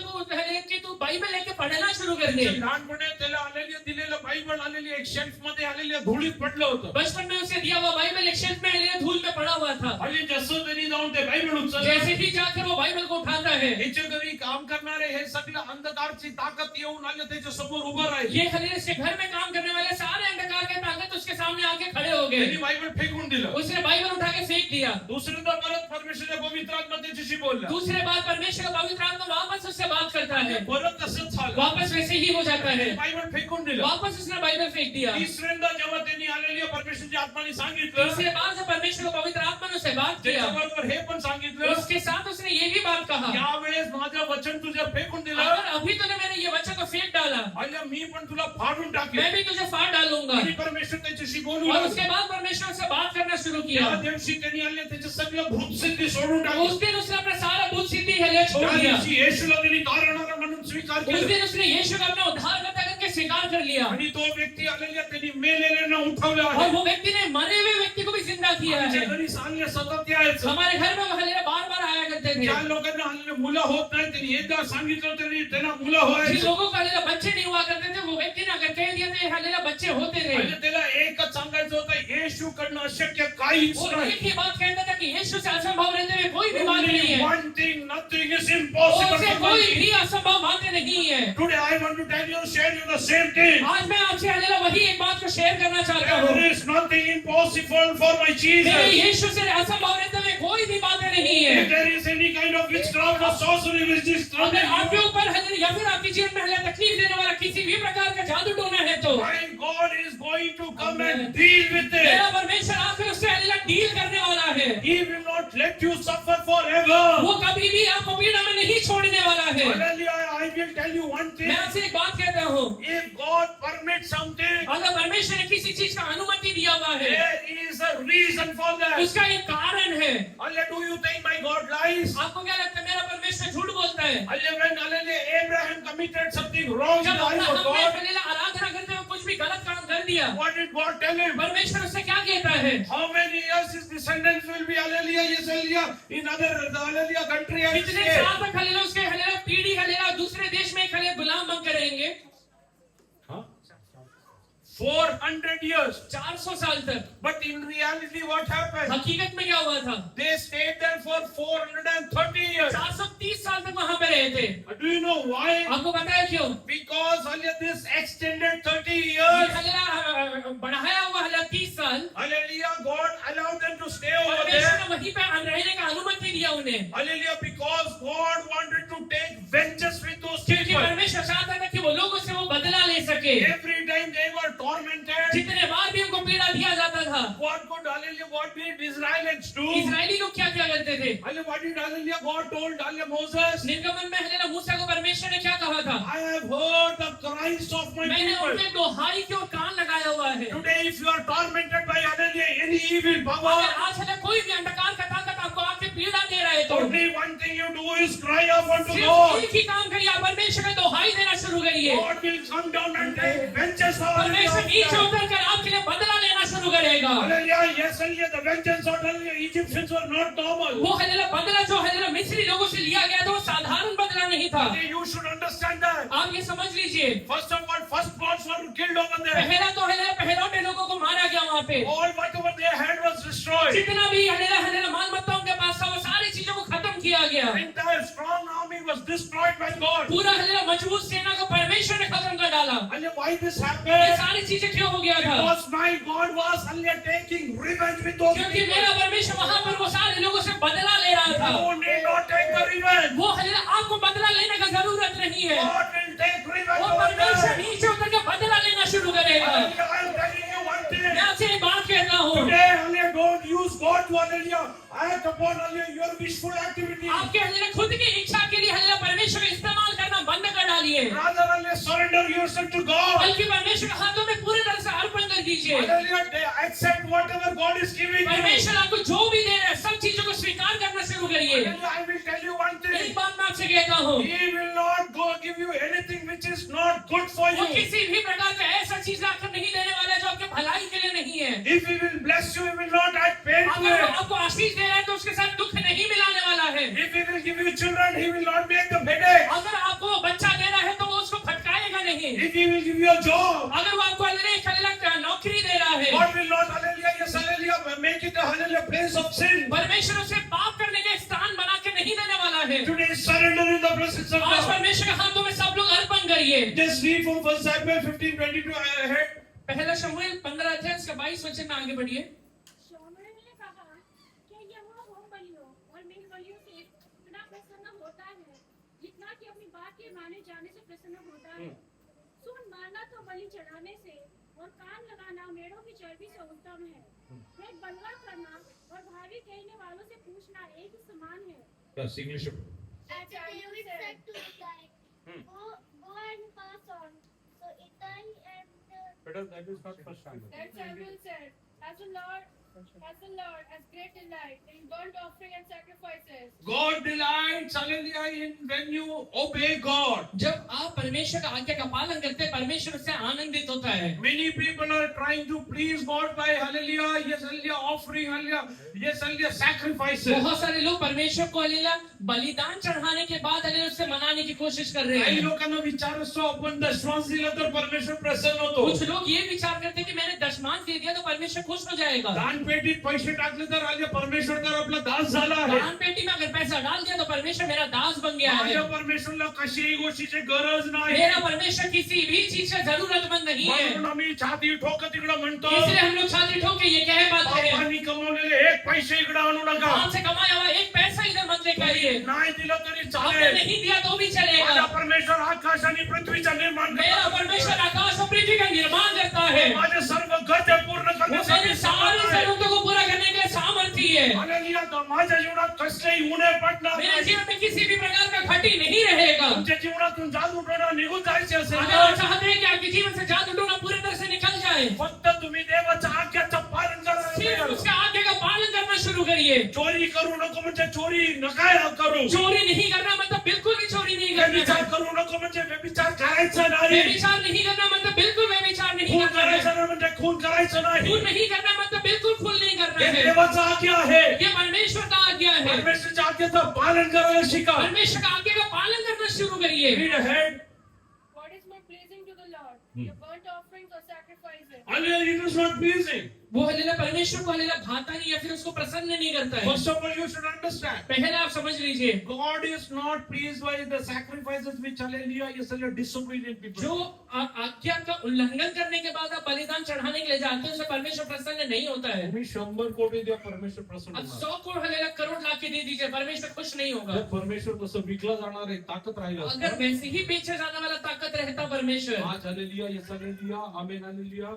तू बाइबल लेके पढ़ना शुरू कर दे। लहानपणी त्याला हालेलुया दिलेलं बायबल हालेलुया एक शेल्फ मध्ये हालेलुया धुळीत पडलं होतं. बचपन में उसे दिया हुआ बाइबल एक शेल्फ में हलेला धूल में पड़ा हुआ था। आणि जसं त्यांनी जाऊन ते बायबल उचललं, जैसे ही जाकर वो बाइबल को उठाता है, ह्याच्या घरी काम करणारे हे सगळं अंधकारची ताकद येऊन आले त्याच्या समोर उभं राहिले. ये हलेले से घर में काम करने वाले सारे अंधकार के ताकत उसके सामने आके खड़े हो गए। त्यांनी बायबल फेकून दिलं. उसने बाइबल उठा के फेंक दिया। दुसऱ्यांदा परत परमेश्वराच्या पवित्र आत्मा त्याच्याशी बोलला. दूसरे बार परमेश्वर का पवित्र आत्मा वापस उससे बात करता है। परत तसंच झालं. वापस वैसे ही हो जाता है। बायबल फेकून दिलं. वापस उसने बाइबल फेंक दिया। तिसऱ्यांदा जेव्हा त्यांनी आलेल्या परमेश्वराच्या आत्माने सांगितलं, तीसरे बार जब परमेश्वर का पवित्र आत्मा ने उससे बात किया, त्याच्याबरोबर हे पण सांगितलं, उसके साथ उसने ये भी बात कहा, यावेळेस माझं वचन तुझ्या फेकून दिलं, अगर अभी तूने मैंने ये वचन को फेंक डाला, आणि मी पण तुला फाडून टाकेन. मैं भी तुझे फाड़ डालूंगा। आणि परमेश्वर त्याच्याशी बोलू और लागला. उसके बाद परमेश्वर से बात करना शुरू किया। त्या दिवशी त्यांनी आले त्याचे सगळं भूतसिद्धी सोडून उस टाकली. दिन उसने अपना सारा भूत सिद्धि हले छोड़ त्या दिया। दिवशी येशूला त्यांनी तारणारा म्हणून स्वीकार उस केला. दिन उसने यीशु को अपना उद्धारकर्ता करके स्वीकार कर लिया। आणि तो व्यक्ती आलेल्या त्यांनी मेलेल्यांना उठवलं और आहे. वो व्यक्ति ने मरे हुए व्यक्ति को भी जिंदा किया आमच्या है। घरी सांगले सतत यायचं. हमारे घर में वो हलेले बार बार आया करते थे। ज्या लोकांना हल्ली मुलं होत नाही त्यांनी एकदा सांगितलं तरी त्यांना मुलं जिन व्हायची. लोगों को हलेला बच्चे नहीं हुआ करते थे, वो व्यक्ति ने अगर कह दिया तो हलेला बच्चे होते थे। म्हणजे त्याला एकच सांगायचं होतं, येशूकडनं अशक्य काहीच वो नाही. एक ही बात कहता था कि यीशु से असंभव रहते हुए कोई भी बात नहीं Only है। one thing, nothing is impossible उससे for कोई me. भी असंभव बातें नहीं है। Today I want to tell you, share you the same thing. आज मैं आपसे हलेला वही एक बात को शेयर करना चाहता हूँ। There is nothing impossible for my मेरे Jesus. यीशु से असंभव रहते हुए कोई भी बातें नहीं है। If there is any kind of witchcraft or sorcery which is अगर आपके troubling ऊपर हलेला या फिर आपके जीवन में हलेला तकलीफ देने वाला किसी भी प्रकार का जादू टोना है तो you, my God is going to come and deal with मेरा it. परमेश्वर आकर उससे हलेला डील करने वाला है। He will not let you suffer forever. वो कभी भी आपको पीड़ा में नहीं छोड़ने वाला है। Hallelujah. I will tell you one thing. मैं आपसे एक बात कहता हूँ, If God permits something, अगर परमेश्वर ने किसी चीज का अनुमति दिया हुआ है, there is a reason for that. उसका एक कारण है। Hallelujah. Do you think my God lies? आपको क्या लगता है मेरा परमेश्वर झूठ बोलता है? Hallelujah. Abraham committed something wrong in जब the eyes of अब्राहम ने God. हलेला आराधना करते हुए कुछ भी गलत काम कर दिया, What did God tell him? परमेश्वर उससे क्या कहता है? How many years his descendants will be, hallelujah, yes, hallelujah, in other, hallelujah, country and कितने state? साल तक हलेला उसके हलेला पीढ़ी हलेला दूसरे देश में एक हलेला गुलाम बनकर रहेंगे? 400 years. 400 साल तक। But in reality, what happened? हकीकत में क्या हुआ था? They stayed there for 430 years. 430 साल तक वहां पे रहे थे। Do you know why? आपको पता है क्यों? Because hallelujah, this extended 30 ये years, हलेला बढ़ाया हुआ हलेला 30 साल hallelujah, God allowed them to stay over परमेश्वर there. ने वहीं पे रहने का अनुमति दिया उन्हें। Hallelujah, because God wanted to take vengeance with सके। Every time they were tormented, जितने बार भी उनको पीड़ा दिया जाता था, what could hallelujah, what did Israelites do? Israeli लोग क्या क्या करते थे? Hallelujah, what did hallelujah God told hallelujah Moses? निर्गमन में हलेला मूसा को परमेश्वर ने क्या कहा था? I have heard the cries of my मैंने people. उनके दोहाई की ओर कान लगाया हुआ है। Today, if you are tormented by hallelujah any evil power, अगर आज है कोई भी अंधकार का ताकत आपको आके पीड़ा दे रहा है तो only one thing you do is cry out unto सिर्फ God. एक ही काम करिए, आप परमेश्वर में दोहाई देना शुरू करिए। God will come down and take vengeance on परमेश्वर नीचे you. उतर कर आपके लिए बदला लेना शुरू करेगा। Hallelujah, yes, hallelujah, the vengeance of hallelujah Egyptians were not normal. वो हलेला बदला जो हलेला मिस्री लोगों से लिया गया था वो साधारण बदला नहीं था। You should understand that. आप ये समझ लीजिए, First of all, firstborns were killed over there. पहला तो हलेला पहलौठे लोगों को मारा गया वहाँ पे। All whatever they had was destroyed. जितना भी हलेला हलेला माल मत्ता उनके पास था वो सारी चीजों को खत्म किया गया। The entire strong army was destroyed by God. पूरा हलेला मजबूत सेना को परमेश्वर ने खत्म कर डाला। And why this ये happened? सारी चीजें क्यों हो गया था? Because my God was hallelujah taking revenge with those क्योंकि people. मेरा परमेश्वर वहाँ पर वो सारे लोगों से बदला ले रहा था। You need not take the revenge. वो हलेला आपको बदला लेने का जरूरत नहीं है। God will take revenge वो over परमेश्वर them. नीचे उतर के बदला लेना शुरू करेगा। Hallelujah, I am telling you one thing. मैं आपसे एक बात कहता हूँ, Today, hallelujah, don't use God to hallelujah act upon hallelujah your wishful activity. आपके हलेला खुद की इच्छा के लिए हलेला परमेश्वर का इस्तेमाल करना बंद कर डालिए। Rather, hallelujah, surrender yourself to God. बल्कि परमेश्वर के हाथों में पूरी तरह से अर्पण कर दीजिए। Hallelujah, accept whatever God is giving you. परमेश्वर आपको जो भी दे रहा है सब चीजों को स्वीकार करना शुरू करिए। Hallelujah, I will tell you one एक thing. बात मैं आपसे कहता हूँ, He will not go give you anything which is not good for वो you. किसी भी प्रकार का ऐसा चीज आपको नहीं देने वाला है जो आपके भलाई के लिए नहीं है। If He will bless you, He will not add pain to अगर वो it. आपको आशीष दे रहा है तो उसके साथ दुख नहीं मिलाने वाला है। If He will give you children, He will not make them headache. अगर आपको बच्चा दे रहा है तो वो उसको फटकाएगा नहीं। If He will give you a job, अगर वो आपको नौकरी दे रहा है, God will not, hallelujah, yes, hallelujah, make it a hallelujah place of sin. परमेश्वर उसे पाप करने का स्थान बना के नहीं देने वाला है। Today, surrender in the presence of आज God. परमेश्वर के हाथों में सब लोग अर्पण करिए। Just read from 1 Samuel 15:22 ahead. पहला शमूएल 15 अध्याय इसका 22 वचन में आगे बढ़िए। शमूएल ने कहा कि यहोवा होम बलियों और मेल बलियों से इतना प्रसन्न होता है जितना कि अपनी बात के माने जाने से प्रसन्न होता है। सुन मानना तो बलि चढ़ाने से और कान लगाना मेढ़ों की चर्बी से उत्तम है। भेंट बलवा करना और भावी कहने वालों से पूछना एक ही समान है। Yes, English. And David said to Ittai, go and pass on. So Ittai and That is not first Samuel. Then Samuel said, as the Lord has great delight in burnt offering and sacrifices. God delights, hallelujah, in when you obey God. जब आप परमेश्वर का आज्ञा का पालन करते हैं परमेश्वर उससे आनंदित होता है। Many people are trying to please God by hallelujah, yes, hallelujah, offering, hallelujah, yes, hallelujah, sacrifices. बहुत सारे लोग परमेश्वर को हल्लेलुया बलिदान चढ़ाने के बाद हल्लेलुया उससे मनाने की कोशिश कर रहे काही हैं। लोकांना विचार असतो आपण दशमांश दिलं तर परमेश्वर प्रसन्न होतो. कुछ लोग ये विचार करते हैं कि मैंने दशमांश दे दिया तो परमेश्वर खुश हो जाएगा। दान पेटीत पैसे टाकले तर आले परमेश्वर तर आपला दास झाला आहे. दान पेटी में अगर पैसा डाल दिया तो परमेश्वर मेरा दास बन गया है। माझ्या परमेश्वरला कशाही गोष्टीची गरज नाही. मेरा परमेश्वर किसी भी चीज का जरूरतमंद नहीं है। म्हणून आम्ही छाती ठोकत इकडे म्हणतो, इसलिए हम लोग छाती ठोक के ये कह बात है, पापांनी कमवलेले एक पैसे इकडे आणू नका. हाथ से कमाया हुआ एक पैसा इधर मत लेकर आइए। नाही दिलं तरी आपने चालेल. नहीं दिया तो भी माझा चलेगा। परमेश्वर आकाश आणि पृथ्वीचा निर्माण मेरा करतो. परमेश्वर आकाश और पृथ्वी का निर्माण करता है। माझे सर्व गरजा पूर्ण वो मेरी करण्यासाठी सारी समर्थ आहे. जरूरतों को पूरा करने के लिए सामर्थ्य है। हालेलुया. तर माझ्या जीवनात कसलेही उणे पडणार मेरे नाही. जीवन में किसी भी प्रकार का घटी नहीं रहेगा। तुमच्या जीवनातून जादू टोना निघून जायचे असेल अगर तर आप चाहते हैं कि आपके जीवन से जादू टोना पूरी तरह से निकल जाए, फक्त तुम्ही देवाच्या आज्ञाचं पालन सिर्फ करा. उसका आज्ञा का पालन करना शुरू करिए। चोरी करू नको म्हणजे चोरी नका करू. चोरी नहीं करना मतलब बिल्कुल भी चोरी नहीं करना व्यभिचार है। करू नको म्हणजे व्यभिचार करायचा नाही. व्यभिचार नहीं करना मतलब बिल्कुल व्यभिचार नहीं खून करना है। करायचा नाही म्हणजे खून करायचं नाही. खून नहीं करना मतलब बिल्कुल खून नहीं करना हे है। देवाचा आज्ञा आहे. ये परमेश्वर का आज्ञा है। परमेश्वरच्या आज्ञेचं पालन करायला शिका. परमेश्वर का आज्ञा का पालन करना शुरू करिए। Read ahead. What is more pleasing to the Lord? Your burnt offerings or sacrifices? Hallelujah, it is not pleasing. वो हल्लेलुया परमेश्वर को हल्लेलुया भाता नहीं या फिर उसको प्रसन्न नहीं करता है। First of all, you should understand. पहले आप समझ लीजिए, God is not pleased by the sacrifices which hallelujah is a disobedient people. जो आज्ञा का उल्लंघन करने के बाद आप बलिदान चढ़ाने के लिए जाते हैं उससे परमेश्वर प्रसन्न नहीं होता है। तुम्ही 100 कोटी द्या परमेश्वर प्रसन्न अब होणार. 100 करोड़ लाके दे दीजिए, परमेश्वर खुश नहीं होगा। जर परमेश्वर तसं विकला जाणार आहे ताकद राहिलं अगर असतं. वैसे ही बेचे जाने वाला ताकत रहता परमेश्वर, आज hallelujah hallelujah, yes hallelujah, amen hallelujah.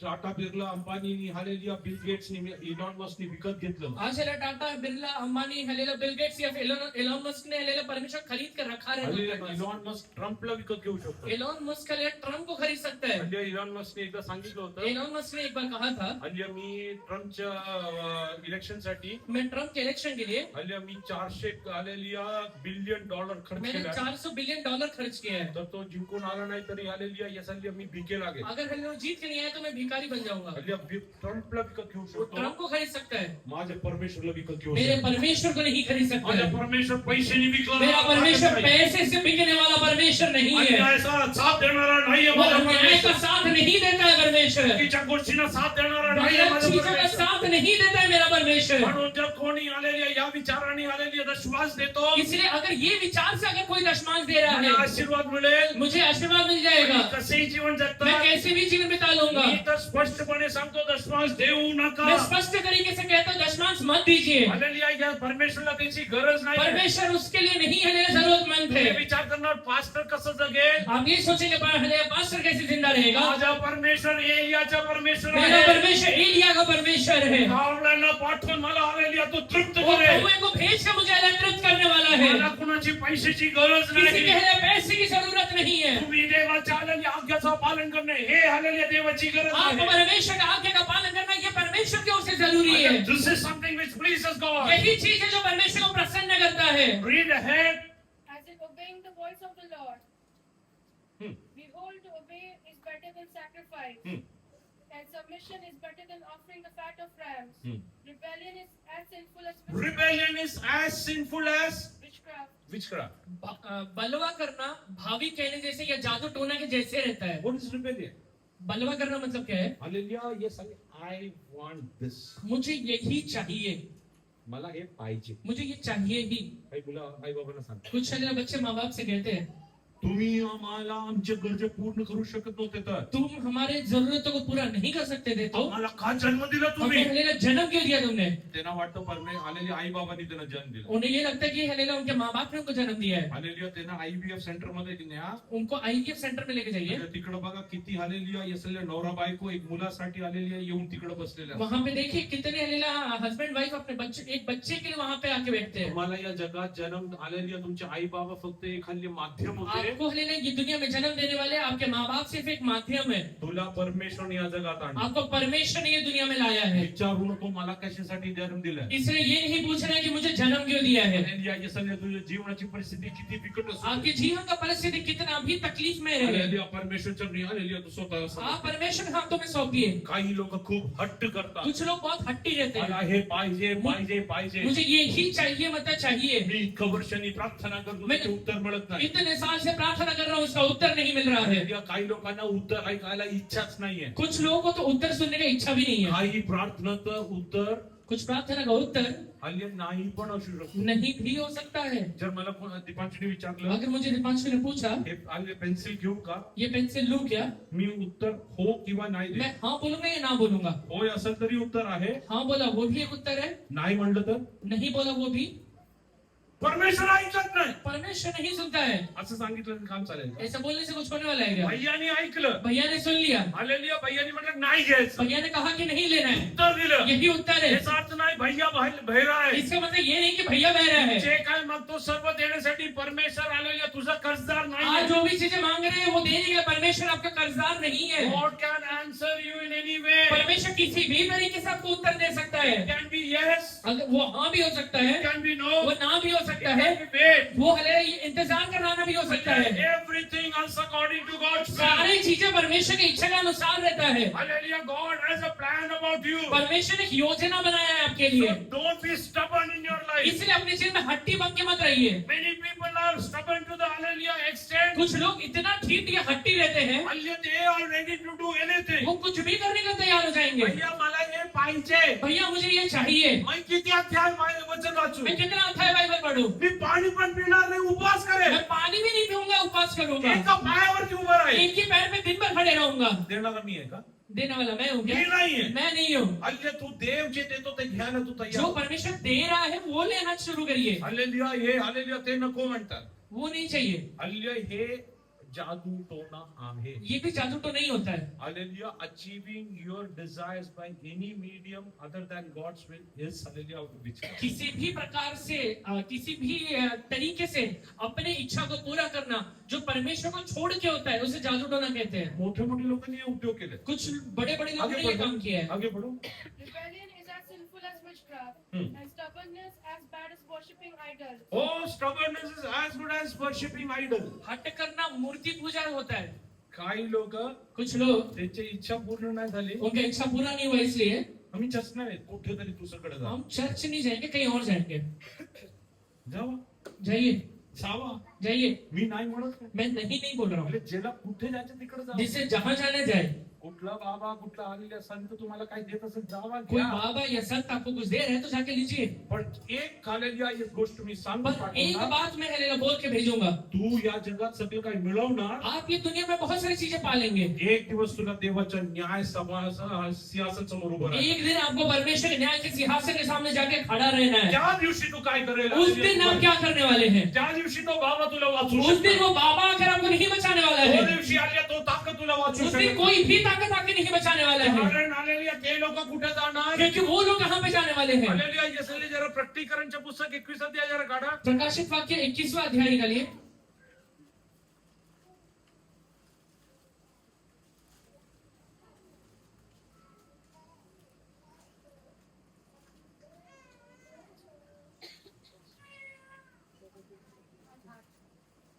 Tata Birla अंबानीनी हालेलुया, बिल गेट्सनी, इलॉन मस्कनी विकत घेतलं. आज हेला टाटा बिरला अंबानी हेलेला बिल गेट्स या फिर एलोन मस्क ने हेलेला परमेश्वर खरीद कर रखा है हालेलुया, इलॉन मस्क ट्रम्पला विकत घेऊ शकतो. एलोन मस्क हेलेला ट्रम्प को खरीद सकता है. हालेलुया, इलॉन मस्कने एकदा सांगितलं होतं, एलोन मस्क ने एक बार कहा था, हालेलुया, मी ट्रम्पच्या इलेक्शनसाठी मैं ट्रम्प के इलेक्शन के लिए हालेलुया मी 400 हालेलुया बिलियन डॉलर खर्च मैंने केला. 400 बिलियन डॉलर खर्च किया है. तर तो जिंकून आला नाही तरी हालेलुया, येस हालेलुया, मी भिके लागेल. अगर हेलेला जीत के नहीं आया तो मैं भिखारी बन जाऊंगा. हालेलुया, ट्रम्पला विकत घेऊ वो शकतो, ट्रम्प को खरीद सकता है, माझ्या परमेश्वरला विकत घेऊ मेरे शकतो. परमेश्वर को नहीं खरीद सकता माझ्या है. परमेश्वर पैशाने विकला मेरा परमेश्वर पैसे से बिकने वाला परमेश्वर नहीं है. अन्यायाचा साथ देणारा नाहीये वो माझा अन्याय का परमेश्वर. साथ नहीं देता है परमेश्वर. चुकीच्या गोष्टींना साथ देणारा नाहीये गलत माझा चीजों का परमेश्वर. साथ नहीं देता है मेरा परमेश्वर. म्हणून जर कोणी आलेल्या या विचाराने आलेली श्वास देतो, इसलिए अगर ये विचार से अगर कोई दशमांश दे रहा मला है, आशीर्वाद मिळेल, मुझे आशीर्वाद मिल जाएगा, कसेही जीवन मैं जगता. कैसे भी जीवन बिता लूंगा. मी तर स्पष्टपणे सांगतो, दशमांश देऊ नका. मैं स्पष्ट तरीके से कहता हूँ दशमांश मत दीजिए. हालेलुया, या परमेश्वरला त्याची गरज नाही. परमेश्वर उसके लिए नहीं है, जरूरतमंद तुम्ही है. विचार करणार पास्टर कसं जगेल. आप ये सोचेंगे पास्टर कैसे जिंदा रहेगा. माझा परमेश्वर एलियाचा परमेश्वर मेरा आहे. परमेश्वर एलिया का परमेश्वर है. कावळ्यांना पाठवून मला हालेलुया तो तृप्त वो करेल. कौवे को भेज कर मुझे अलंकृत करने वाला है. मला कुणाची पैशाची गरज किसी नाही. के लिए पैसे की जरूरत नहीं है. तुम्ही देवाच्या हालेलुया आज्ञाचं पालन करणे हे हालेलुया देवाची गरज आपको आहे. परमेश्वर का आज्ञा का पालन करना ये परमेश्वर की ओर से जरूरी है. This is something which pleases God. यही चीज है जो परमेश्वर को प्रसन्न करता है. Read ahead. As in obeying the voice of the Lord. Hmm. Behold, to obey is better than sacrifice, Hmm. and submission is better than offering the fat of rams. Hmm. Rebellion is as sinful as Rebellion is as sinful as witchcraft. witchcraft. बलवा करना भावी कहने जैसे या जादू टोना के जैसे रहता है. What is rebellion? बलवा करना मतलब क्या है. Hallelujah. Yes, I want this. मुझे यही चाहिए, मला हे पाहिजे. मुझे ये चाहिए ही. काही मुलं आई बाबांना सांगतात, कुछ सारे बच्चे माँ बाप से कहते हैं, तुम्ही आम्हाला आमच्या गरजा पूर्ण करू शकत नव्हते तर तुम हमारे जरूरतों को पूरा नहीं कर सकते थे, तो आम्हाला का जन्म दिला हमें तुम्ही. हलेला जन्म क्यों दिया तुमने. त्यांना वाटतं परमेश्वर आलेली आई बाबांनी त्यांना जन्म दिला. उन्हें ये लगता है कि हलेला उनके माँ बाप ने उनको जन्म दिया है. हालेलुया, त्यांना IVF सेंटर मध्ये न्या. उनको IVF सेंटर में लेके जाइए. म्हणजे तिकडं बघा किती हालेलुया यसले नवरा बायको एक मुलासाठी आलेली आहे, येऊन तिकडं बसलेले असतात. वहां पे देखिए कितने हलेला हस्बैंड वाइफ अपने बच्चे एक बच्चे के लिए वहां पे आके बैठते हैं. तुम्हाला या जगात जन्म आलेली तुमचे आई बाबा फक्त एखादी माध्यम होते. आपको हलेला ये दुनिया में जन्म देने वाले आपके माँ बाप सिर्फ एक माध्यम है. तुला परमेश्वर या जगात आणलं. आपको परमेश्वर ने ये दुनिया में लाया है. विचारू नको मला कशासाठी जन्म दिला. इसलिए ये नहीं पूछना है कि मुझे जन्म क्यों दिया है. हालेलुया, यसले तुझ्या जीवनाची परिस्थिती किती बिकट असू दे. आपके जीवन का परिस्थिति कितना भी तकलीफ में रहे, हालेलुया, परमेश्वरच्या हालेलुया तू स्वतः समज. आप परमेश्वर के हाथों में सौंपिए. काही लोक खूप हट्ट करतात. कुछ लोग बहुत हट्टी रहते मला हैं, हे पाहिजे पाहिजे पाहिजे. मुझे ये ही चाहिए मतलब चाहिए. मी इतकं वर्षांनी प्रार्थना करतो मैं- त्याचे उत्तर मिळत नाही. इतने साल से प्रार्थना कर रहा हूँ, उसका उत्तर नहीं मिल रहा है. हालेलुया, काही लोकांना उत्तर ऐकायला इच्छाच नाहीये. कुछ लोगों को तो उत्तर सुनने की इच्छा भी नहीं है. काही प्रार्थनाचं उत्तर कुछ प्रार्थना का उत्तर हल्ली नाही पण असू शकतो. नहीं भी हो सकता है. जर मला दीपांशने विचारलं, अगर मुझे दीपांशु ने पूछा हे हल्ली पेन्सिल घेऊ का, ये पेंसिल लूं क्या, मी उत्तर हो किंवा नाही दे. मैं हाँ बोलूंगा या ना बोलूंगा. होय असेल तरी उत्तर आहे, हाँ बोला वो भी एक उत्तर है, नाही म्हणलं तर नहीं बोला वो भी. परमेश्वर ऐकत नाही परमेश्वर नहीं सुनता है. असं सांगितलं तर काम चालेल. ऐसा बोलने से कुछ होने वाला है क्या. भैयाने ऐकलं, भैया ने सुन लिया, हालेलुया, भैयाने म्हटलं नाही घ्यायचं, भैया ने कहा कि नहीं लेना है, उत्तर दिलं. यही उत्तर है. याचा अर्थ नाही भैया बहिरा आहे. इसका मतलब ये नहीं कि भैया बह रहा है. जे काय मागतो सर्व देण्यासाठी परमेश्वर आलेल्या तुझा कर्जदार आज नाही. जो भी चीजें मांग रहे हैं वो देने के लिए परमेश्वर आपका कर्जदार नहीं है. God can answer you in any way. परमेश्वर किसी भी तरीके से आपको उत्तर दे सकता है. It can be yes, अगर वो हाँ भी हो सकता है, it can be no, वो ना भी हो it सकता है, can be wait. वो हले इंतजार कराना भी हो सकता है. Everything else according to God's will. सारी चीजें परमेश्वर की इच्छा के अनुसार रहता है. Hallelujah, God has a plan about you. परमेश्वर ने एक योजना बनाया है आपके लिए. So don't be stubborn in your life. इसलिए अपने जीवन में हट्टी बन के मत रहिए. Many people are stubborn to the hallelujah extent. कुछ लोग इतना ठीक या हट्टी रहते हैं, Hallelujah, they are ready to do anything. वो कुछ भी करने को तैयार हो जाएंगे. भैया मला हे पाहिजे. भैया मुझे ये चाहिए, मैं किती अध्याय वचन वाचू. मैं कितना अध्याय बाइबल पढूं, मी पाणी पण पिणार नाही, उपवास करेल. मैं पानी भी नहीं पीऊंगा, उपवास करूंगा, एका पायावरती उभं राहील. इनकी पैर पे दिन भर खड़े रहूंगा. देणारा मी आहे का? देने वाला मैं हूँ क्या? मी नाहीये. मैं नहीं हूँ. हल्ले तू देव जे देतो ते घ्या ना, तू जो तयार. परमेश्वर दे रहा है वो लेना शुरू करिए. हालेलुया, हे हालेलुया ते नको म्हणतात. वो नहीं चाहिए. हल्ले हे जादूटोना आहे. ये भी जादू तो नहीं होता है. Hallelujah. Achieving your desires by any medium other than God's will is hallelujah witchcraft. किसी भी प्रकार से किसी भी तरीके से अपने इच्छा को पूरा करना जो परमेश्वर को छोड़ के होता है उसे जादू टोना कहते हैं. मोठे मोठे लोकांनी हे उपयोग केले. कुछ बड़े बड़े लोगों ने ये काम किया है. आगे बढ़ो. Rebellion is as sinful as witchcraft, and stubbornness as bad as worshipping idols. Oh, stubbornness is as good as worshipping idol. हट करना मूर्ति पूजा होता है. काही लोक कुछ लोग त्यांची इच्छा पूर्ण नाही झाली. उनका इच्छा पूरा नहीं हुआ इसलिए आम्ही चर्च नाही कुठेतरी दुसरीकडे जा. हम चर्च नहीं जाएंगे, कहीं और जाएंगे. जावा जाइए जावा. जाइए. मी नाही म्हणत नाही. मैं नहीं बोल रहा हूँ. म्हणजे ज्याला कुठे जायचं तिकडे जा. जिसे जहाँ जाने जाए. कुठला बाबा कुठला आलेला संत तुम्हाला काही देत असेल जावा कोई घ्या. बाबा या संत आपको कुछ दे रहे हैं तो जाके लीजिए. पण एक खालेली एक गोष्ट मी सांगतो पर एक पाठवणार. बात मैं हलेला बोल के भेजूंगा. तू या जगात सगळं काही मिळवणार. आप ये दुनिया में बहुत सारी चीजें पालेंगे. एक दिवस तुला देवाच्या न्याय सिंहासन समोर उभं राहायचं. एक दिन आपको परमेश्वर के न्याय के सिंहासन के सामने जाके खड़ा रहना है. त्या दिवशी तू काय करेल. उस दिन आप क्या करने वाले हैं? त्या दिवशी तो बाबा तुला वाचू उस दिन शकतो. वो बाबा आकर आपको नहीं बचाने वाला त्या है. दिवशी आल्या तो ताकद तुला वाचू उस दिन शकतो. कोई भी ताकत आके नहीं बचाने वाला है. कारण आलेल्या ते लोक कुठे जाणार. क्योंकि वो लोग कहाँ पे जाने वाले हैं? आलेल्या यसले जरा प्रकटीकरणच्या पुस्तक 21 अध्याय जरा काढा. प्रकाशित वाक्य 21वां अध्याय निकालिए.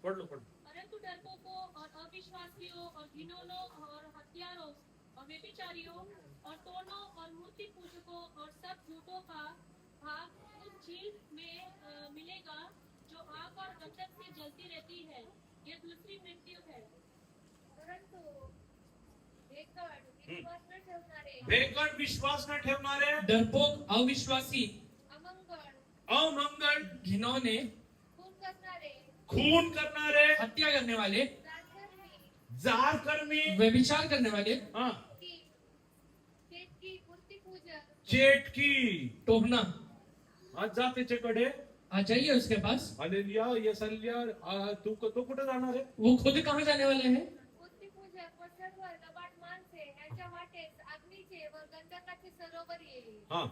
पडलो पडलो. परंतु डरपोकों और अविश्वासियों और घिनौनों और हत्यारों और व्यभिचारियों और टोनों और मूर्ति पूजकों और सब झूठों का भाग उस झील में मिलेगा जो आग और गंधक से जलती रहती है. ये दूसरी मृत्यु है. परंतु विश्वास न ठेवणारे, भेकड विश्वास न ठेवणारे, डरपोक, अविश्वासी, अमंगळ, अमंगल, घिनौने, खून करणारे, हत्या करने वाले, जार कर्मी, व्यभिचार करने वाले, चेटकी. टोहना. आज जा त्याच्याकडे. आ जाइए उसके पास. हालेलुया. यसल्या तू तो कुठे जाणार आहे. वो खुद कहाँ जाने वाले हैं? मूर्तिपूजक व सर्व लबाड माणसे यांच्या वाटेस अग्नीचे व गंधकाचे सरोवर येईल. हा.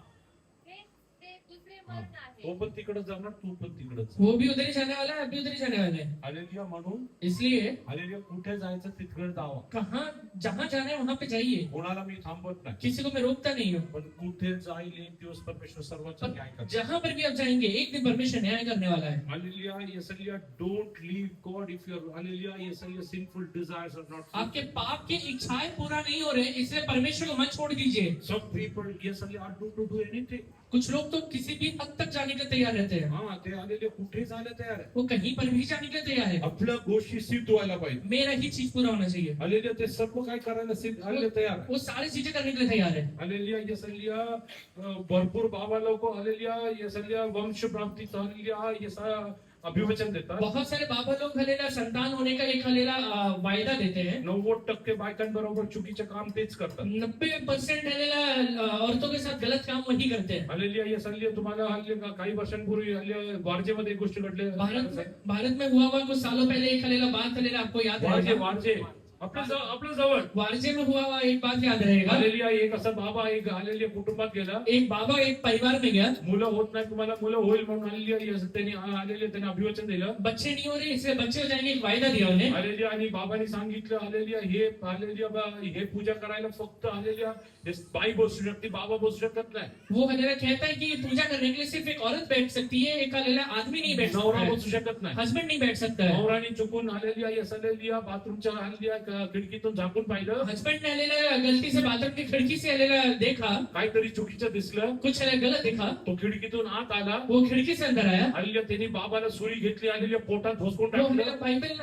हे ते दुसरे मरण आहे. तो पण तिकडे जाणार, तू पण तिकडे जा. वो भी उधर ही जाने वाला है, अभी उधर ही जाने वाले हैं. हालेलुया. म्हणून इसलिए हालेलुया कुठे जायचं तिकडे जावा. कहाँ जहाँ जाना है वहाँ पे जाइए. कोणाला मी थांबवत नाही. किसी को मैं रोकता नहीं हूँ. पण कुठे जाईल एक दिवस परमेश्वर सर्वांचा न्याय करतो. जहाँ पर भी आप जाएंगे एक दिन परमेश्वर न्याय करने वाला है. हालेलुया. यसल्या don't leave God if your hallelujah यसल्या सिनफुल डिजायर्स आर नॉट. आपके पाप की इच्छाएं पूरा नहीं हो रहे, इसलिए परमेश्वर को मत छोड़ दीजिए. सम पीपल यसल्या आर डू डू एनीथिंग. कुछ लोग तो किसी भी हद तक जाने के लिए तैयार रहते हैं. हा ते आलेले कुठे जायला तयार आहे. वो कहीं पर भी जाने के लिए तैयार है. आपल्या गोष्टी सिद्ध व्हायला पाहिजे. मेरा ही चीज पूरा होना चाहिए. हालेलुया. ते सर्व काय करायला सिद्ध आलेले तयार आहे. वो सारी चीजें करने के लिए तैयार है. हालेलुया. यसल्या भरपूर बाबा लोक हालेलुया यसल्या वंश प्राप्तीचा हालेलुया यसा अभिवचन देतात. बहुत सारे बाबा लोग हलेला संतान होने का एक हलेला वायदा देते हैं. 90% बायकांबरोबर चुकीचे काम तेच करतात. 90% हलेला औरतों के साथ गलत काम वही करते हैं. हालेलुया. यसल्या तुम्हाला हल्ली काही वर्षांपूर्वी हल्ली वारजेमध्ये एक गोष्ट घडली. भारत में हुआ कुछ सालों पहले एक हलेला बात हलेला आपको याद वारजे रहेगा. वारजे आपल्या जवळ वारजे में हुआ एक बात याद रहेगा. हालेलुया. एक असा बाबा एक हालेलुया कुटुंबात गेला. एक बाबा एक परिवार में गया. मुलं होत नाही, तुम्हाला मुलं होईल म्हणून हालेलुया त्यांनी हालेलुया त्यांनी अभिवचन दिलं. बच्चे नहीं हो रहे इसलिए बच्चे हो जाएंगे एक वायदा दिया उन्हें. हालेलुया. आणि बाबांनी सांगितलं हालेलुया हे हालेलुया हे पूजा करायला फक्त हालेलुया बाई बसू शकते, बाबा बसू शकत नाही. वो हलेला कहता है कि पूजा करने के लिए सिर्फ एक औरत बैठ सकती है, एक हलेला आदमी नहीं बैठ नवरा सकता है, बसू शकत नाही. हस्बैंड नहीं बैठ सकता है. नवराने चुकून हालेलुया यस हालेलुया बाथरूमच्या हालेलुया खिडकीतून झाकून पाहिलं. हस्बैंड ने हलेला गलती से बाथरूम की खिड़की से हलेला देखा, काहीतरी चुकीचं दिसलं. कुछ हलेला गलत दिखा. तो खिडकीतून आत आला. वो खिड़की से अंदर आया. हालेलुया. त्यांनी बाबाला सुरी घेतली हालेलुया पोटात घोसकून वो हलेला टाकलं. बाइबल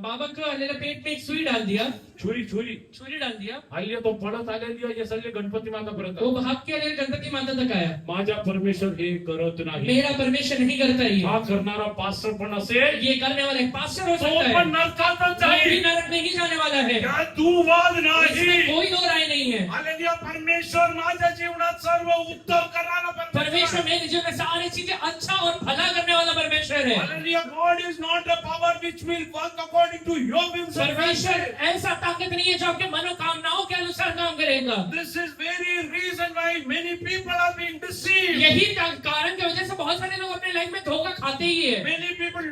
बाबा को हलेला पेट में एक सुई डाल दिया. छुरी छुरी छुरी डाल दिया, हल्ली तो पडत आलेली ये सगळे गणपती मातापर्यंत वो भाग के हलेला गणपति माता तक आया। माझा परमेश्वर हे करत नाही मेरा परमेश्वर नहीं करता ये। हा करणारा पास्टर पण असेल ये करने वाला एक पास्टर हो तो सकता है, पण नरकातच वो भी जाईल नरक में ही जाने वाला है, या तू वाद नाही इसमें कोई दो राय नहीं है। हालेलुया परमेश्वर माझ्या जीवनात सर्व उत्तम करणारा परमेश्वर मेरे जीवन में सारी चीजें अच्छा और भला करने वाला परमेश्वर है। Hallelujah, God is not a power which will work according to your whims and परमेश्वर fancies. ऐसा ताकत नहीं है जो आपके मनोकामनाओं के अनुसार काम करेगा। This is very reason why many people are being deceived. यही कारण की वजह से बहुत सारे लोग अपने लाइफ में धोखा खाते ही है। Many people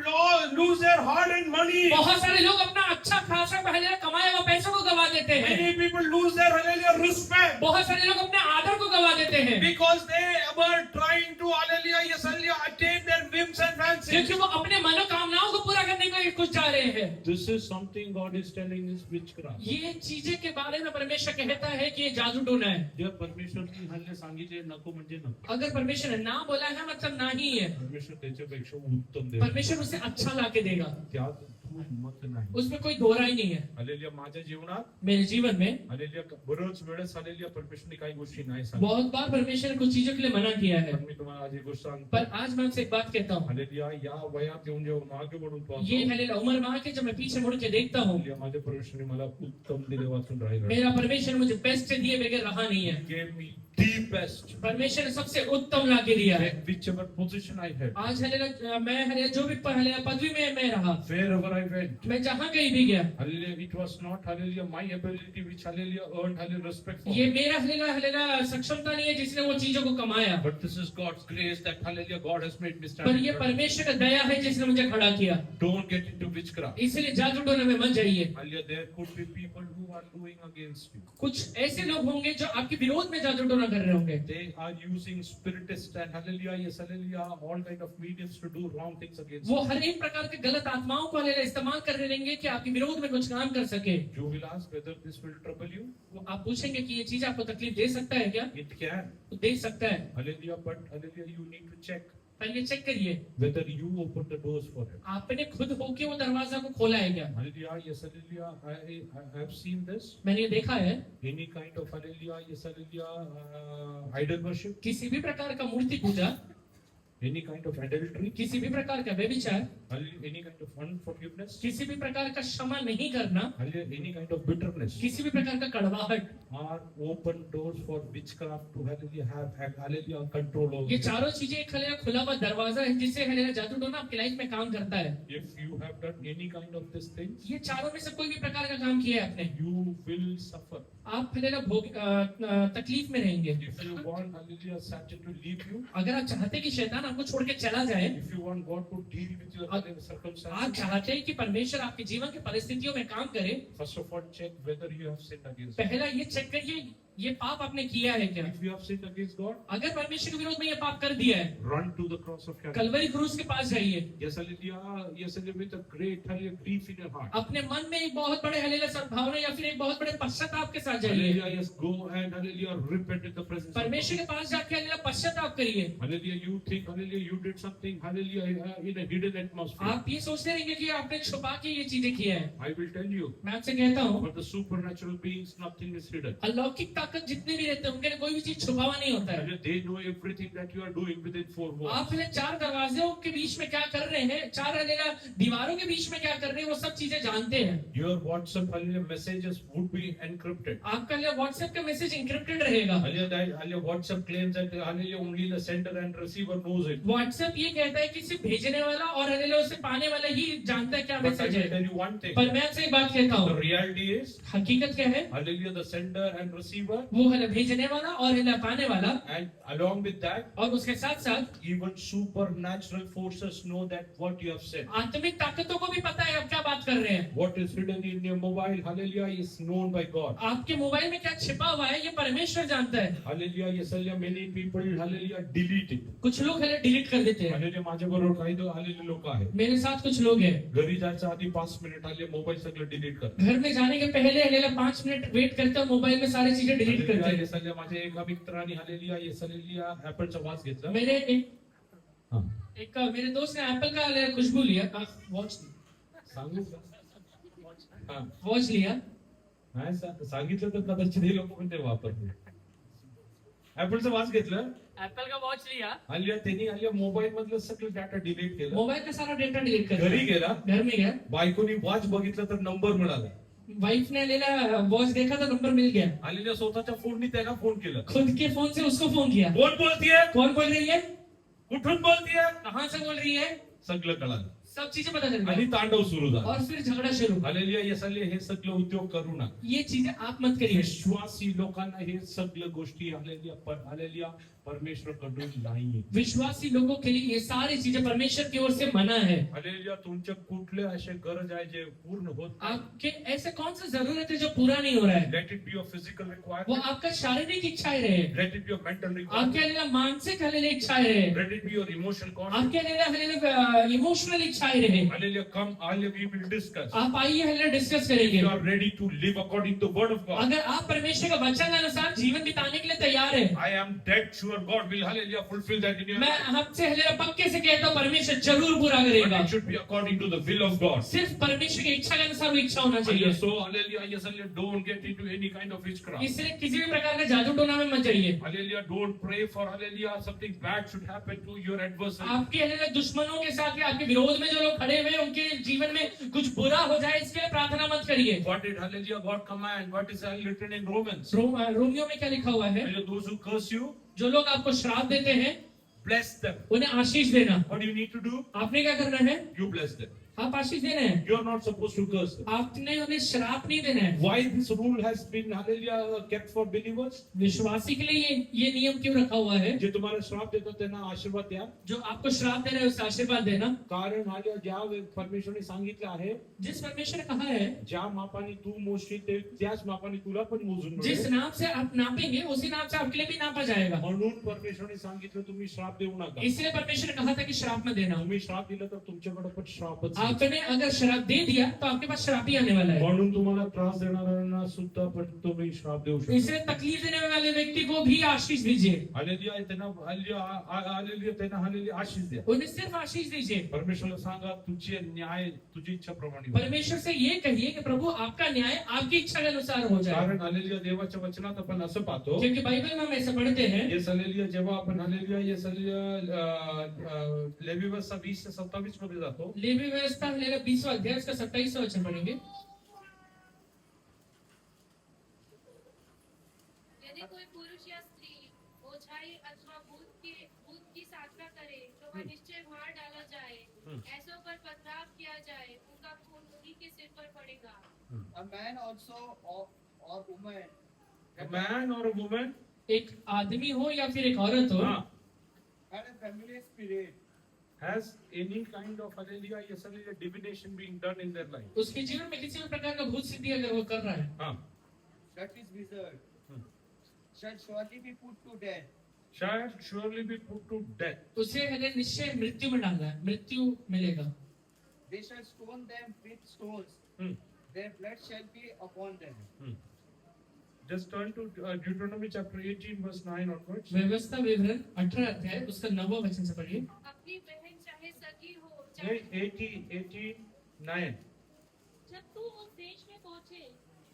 lose their hard-earned money. बहुत सारे लोग अपना अच्छा खासा पहले कमाया हुआ पैसों को गवा देते हैं। Many people lose their hallelujah respect बहुत सारे लोग अपने आदर को गवा देते हैं, because they were trying to hallelujah, yes, hallelujah, attain their whims and fancies. क्योंकि वो अपने मनोकामनाओं को पूरा करने को कुछ जा रहे हैं। This is something God is telling is witchcraft. ये चीजें के बारे में परमेश्वर कहता है कि ये जादू टोना है। जब परमेश्वरनी हल्ले सांगितले नको म्हणजे नको, अगर परमेश्वर ने ना बोला है मतलब ना ही है। परमेश्वर त्याच्यापेक्षा उत्तम देव. परमेश्वर उसे अच्छा लाके देगा, त्यात तू मत नाही. उसमें कोई दो राय नहीं है। हालेलुया माझ्या जीवनात मेरे जीवन में हालेलुया बरोच वेळेस हालेलुया परमेश्वरने काही गोष्टी नाही सांगितल्या. बहुत बार परमेश्वर ने कुछ चीजों के लिए मना किया है, पण मी तुम्हाला आज एक गोष्ट सांगतो. पर आज मैं आपसे एक बात कहता हूँ। हालेलुया या वयात येऊन जेव्हा मागे वळून ये पाहतो, हलेला उम्र माँ के जब मैं पीछे मुड़ के देखता हूँ, हालेलुया माझ्या परमेश्वरने मला उत्तम दिले वाचून राहिलं. मेरा परमेश्वर मुझे बेस्ट दिए बगैर रहा नहीं है। Gave me the best. परमेश्वर ने सबसे उत्तम लाके दिया है। Whichever position I had, आज हलेला मैं हलेला जो भी हलेला पदवी में मैं रहा, wherever I went, मैं जहाँ कहीं भी गया, hallelujah, it was not hallelujah my ability which hallelujah earned hallelujah respect for ये me. मेरा हलेला हलेला सक्षमता नहीं है जिसने वो चीजों को कमाया, But this is God's grace that hallelujah God has made me stand. पर ये परमेश्वर का दया है जिसने मुझे खड़ा किया। Don't get into witchcraft. इसलिए जादू टोने में मत जाइए। Hallelujah, there could be people who are doing against you. कुछ ऐसे लोग होंगे जो आपके विरोध में जादू टोना कर रहे होंगे। They are using spiritist and hallelujah, yes, hallelujah, all kind of mediums to do wrong things against वो you. हर एक प्रकार के गलत आत्माओं को हलेला इस्तेमाल कर रहे रहेंगे कि आपके विरोध में कुछ काम कर सके। You will ask whether this will trouble you. वो आप पूछेंगे कि ये चीज आपको तकलीफ दे सकता है क्या? It can. तो दे सकता है, Hallelujah, but hallelujah, you need to check पहले चेक करिए whether you open the doors for it. आपने खुद होके वो दरवाजा को खोला है क्या। Hallelujah, yes, hallelujah, I have seen this. मैंने ये देखा है, Any kind of hallelujah, yes, hallelujah, idol worship, किसी भी प्रकार का मूर्ति पूजा, any kind of adultery, किसी भी प्रकार का व्यभिचार, hallelujah, any kind of unforgiveness, किसी भी प्रकार का क्षमा नहीं करना, hallelujah, any kind of bitterness, किसी भी प्रकार का कड़वाहट, are open doors for witchcraft to hallelujah have hallelujah control over ये you. चारों चीजें एक हलेला खुला हुआ दरवाजा है जिससे हलेला जादू टोना आपकी लाइफ में काम करता है। If you have done any kind of these things, ये चारों में से कोई भी प्रकार का काम किया है आपने, you will suffer. आप हलेला तकलीफ में रहेंगे। If you want hallelujah Satan to leave you, अगर आप चाहते कि शैतान आपको छोड़ के चला जाए, if you want God to deal with your hallelujah आप circumstances, चाहते हैं कि परमेश्वर आपके जीवन की परिस्थितियों में काम करे, first of all check whether you have sinned against God. पहला ये चेक करिए ये पाप आपने किया है क्या। If you have sinned against God, अगर परमेश्वर के विरोध में ये पाप कर दिया है, run to the cross of Calvary. Kalvari क्रूस के पास जाइए, Yes, hallelujah. Yes, hallelujah. With a great hallelujah grief in your heart. अपने मन में एक बहुत बड़े हलेला सद्भावना या फिर एक बहुत बड़े पश्चाताप के साथ जाइए, Hallelujah. Yes, go and hallelujah repent in the presence of परमेश्वर God. के पास जाके हलेला पश्चाताप करिए। Hallelujah. You think hallelujah you did something hallelujah in a hidden atmosphere. आप ये सोचते रहेंगे कि आपने छुपा के ये चीजें किया है। I will tell you. मैं आपसे कहता हूँ, For the supernatural beings, nothing is hidden. अलौकिक ताकत जितने भी रहते हैं उनके लिए कोई भी चीज छुपावा नहीं होता है। Hallelujah. They know everything that you are doing within four walls. आप हले चार दरवाजों के बीच में क्या कर रहे हैं, चार हलेला दीवारों के बीच में क्या कर रहे हैं, वो सब चीजें जानते हैं। Your WhatsApp hallelujah messages would be encrypted. आपका हलेला व्हाट्सएप का मैसेज इंक्रिप्टेड रहेगा। Hallelujah. Hallelujah. WhatsApp claims that hallelujah only the sender and receiver knows it. WhatsApp ये कहता है कि सिर्फ भेजने वाला और हलेला उसे पाने वाला ही जानता है क्या But I मैसेज will है। tell you one thing. पर मैं आपसे एक बात कहता The हूँ, reality is हकीकत क्या है, hallelujah the sender and receiver, वो हले भेजने वाला और हले पाने वाला, and along with that और उसके साथ साथ even supernatural forces know that what you have said. आत्मिक ताकतों को भी पता है आप क्या बात कर रहे हैं। What is hidden in your mobile, hallelujah, is known by God. आपके मोबाइल में क्या छिपा हुआ है ये परमेश्वर जानता है। Hallelujah, yes, hallelujah, many people, hallelujah, delete it. कुछ लोग हले डिलीट कर देते हैं। Hallelujah, माझ्याबरोबर काही तो hallelujah लोक आहेत. मेरे साथ कुछ लोग हैं, घरी जायच्या आधी 5 मिनिट hallelujah मोबाईल सगळं डिलीट कर. घर में जाने के पहले हलेला 5 मिनट वेट करते हैं, मोबाइल में सारी चीजें डिलीट करते हैं। yes, hallelujah, माझ्या एका मित्राने hallelujah, yes, hallelujah, ऍपलचा वास घेतला. मेरे हां. मेरे दोस्त ने एप्पल का हलेला खुशबू लिया, वॉच सांगू का? हां. वॉच लिया, नाही सांगितलं तर कदाचित हे लोक पण ते वापरतील. ऍपलचं वाच घेतलं, एप्पल का वॉच लिया, हल्ली त्यांनी हल्ली मोबाईल मधलं सगळं डाटा डिलीट केलं. मोबाइल का सारा डेटा डिलीट कर घरी दिया। गेला, घर में गया, बायकोनी वॉच बघितलं तर नंबर मिळाला. वाइफ ने लेला वॉच देखा तो नंबर मिल गया, हल्लीच्या स्वतःच्या फोननी त्याला फोन केला. खुद के फोन से उसको फोन किया। कोण बोलतीये, कौन बोल रही है, कुठून बोलतीये, कहाँ से बोल रही है, सगळं कळालं सब चीजें पता चल आणि गई तांडव सुरू झाला. और फिर झगड़ा शुरू। हालेलुया. यासाठी हे सगळं उद्योग करू नका. ये चीजें आप मत करिए। विश्वासी लोकांना हे सगळं गोष्टी हालेलुया परमेश्वर कडून नाही. विश्वासी लोगों के लिए ये सारी चीजें परमेश्वर की ओर से मना है। हालेलुया. तुमच्या कुठले असे गरज आहे जे पूर्ण होत नाही. आपके ऐसे कौन सा जरूरत है जो पूरा नहीं हो रहा है, let it be your physical वो रिक्वायरमेंट, आपका शारीरिक इच्छाएं रहे, let it be your mental आपके रिक्वायरमेंट, लिए मानसिक हलेले इच्छाएं रहे, let it be your emotional conscious. आपके लिए हलेले इमोशनल इच्छाएं रहे। Hallelujah. Come hallelujah we will discuss. आप आइए हलेले डिस्कस करेंगे। You are ready to live according to the word of God. अगर आप परमेश्वर का वचन के अनुसार जीवन बिताने के लिए तैयार है, I am dead sure God will hallelujah fulfill that in your मैं life. आपसे हलेले पक्के से कहता हूँ परमेश्वर जरूर पूरा But करेगा। it should be according to the will of God. सिर्फ परमेश्वर की इच्छा के अनुसार वो इच्छा होना Hallelujah. चाहिए। So hallelujah, yes, hallelujah, don't get into any kind of witchcraft. इसलिए किसी भी प्रकार का जादू टोना में मत जाइए। Hallelujah. Don't pray for hallelujah something bad should happen to your adversary. आपके हलेले दुश्मनों के साथ या आपके विरोध में जो लोग खड़े हुए हैं, उनके जीवन में कुछ बुरा हो जाए इसके लिए प्रार्थना मत करिए। What did hallelujah God command? What is written in Romans? Romeo में क्या लिखा हुआ है, Hallelujah, those who curse you, जो लोग आपको श्राप देते हैं bless them. उन्हें आशीष देना। What do you need to do? आपने क्या करना है, You bless them. आप आशीष देना है, You are not supposed to curse them. आपने उन्हें श्राप नहीं देना है। Why this rule has been hallelujah kept for believers? विश्वासी के लिए ये नियम क्यों रखा हुआ है, जे तुम्हाला श्राप देतात त्यांना आशीर्वाद द्या. जो आपको श्राप दे रहा है उसे आशीर्वाद देना। कारण हालेलुया ज्या परमेश्वरने सांगितलं आहे, जिस परमेश्वर ने कहा है, ज्या मापाने तू मोजशील ते त्याच मापाने तुला पण मोजून जिस मिळेल. नाम से आप नापेंगे उसी नाम से आपके लिए भी नापा जाएगा। म्हणून परमेश्वरने सांगितलं तुम्ही श्राप देऊ नका. इसलिए परमेश्वर ने कहा था कि श्राप मत देना। तुम्ही श्राप दिला तर तुमच्याकडे पण श्रापच आहे. आपने अगर श्राप दे दिया तो आपके पास श्राप ही आने वाला है। म्हणून तुम्हाला त्रास देणाऱ्यांना सुद्धा पण तुम्ही श्राप देऊ शकता. इसलिए तकलीफ देने वाले व्यक्ति को भी आशीष दीजिए, हालेलुया. त्यांना हालेलुया त्यांना हालेलुया आशीष द्या. उन्हें सिर्फ आशीष दीजिए। परमेश्वरला सांगा तुझे न्याय तुझी इच्छाप्रमाणे हो. परमेश्वर से ये कहिए कि प्रभु आपका न्याय आपकी इच्छा के अनुसार हो जाए, कारण हालेलुया देवाच्या वचनात आपण असं पाहतो. क्योंकि बाइबल में हम ऐसा पढ़ते हैं। येस हालेलुया जेव्हा आपण हालेलुया येस हालेलुया लेवीवचन 20 से 27 मध्ये जातो. लेवी व्यवस्था 20वां अध्याय उसका 27वां वचन पढ़ेंगे। यदि कोई पुरुष या स्त्री ओझाई अथवा भूत की साधना करे तो वह निश्चय मार डाला जाए, ऐसों पर पथराव किया जाए, उनका खून उन्हीं के सिर पर पड़ेगा। A man also or woman A man or a woman एक आदमी हो या फिर एक औरत हो, had a familiar spirit has any kind of hallelujah yes hallelujah divination being done in their life. उसके जीवन में किसी भी प्रकार का भूत सिद्धि अगर वो कर रहा है, हाँ, that is wizard shall surely be put to death. shall surely be put to death. उसे हमें निश्चय मृत्यु में डालना है, मृत्यु मिलेगा। They shall stone them with stones. Hmm. Their blood shall be upon them. Just turn to Deuteronomy chapter 18 verse 9 onwards. व्यवस्था विवरण 18 अध्याय उसका 9वां वचन से पढ़िए। अपनी बहन चाहे सगी हो नहीं, चाहे 89. जब तू उस देश में पहुंचे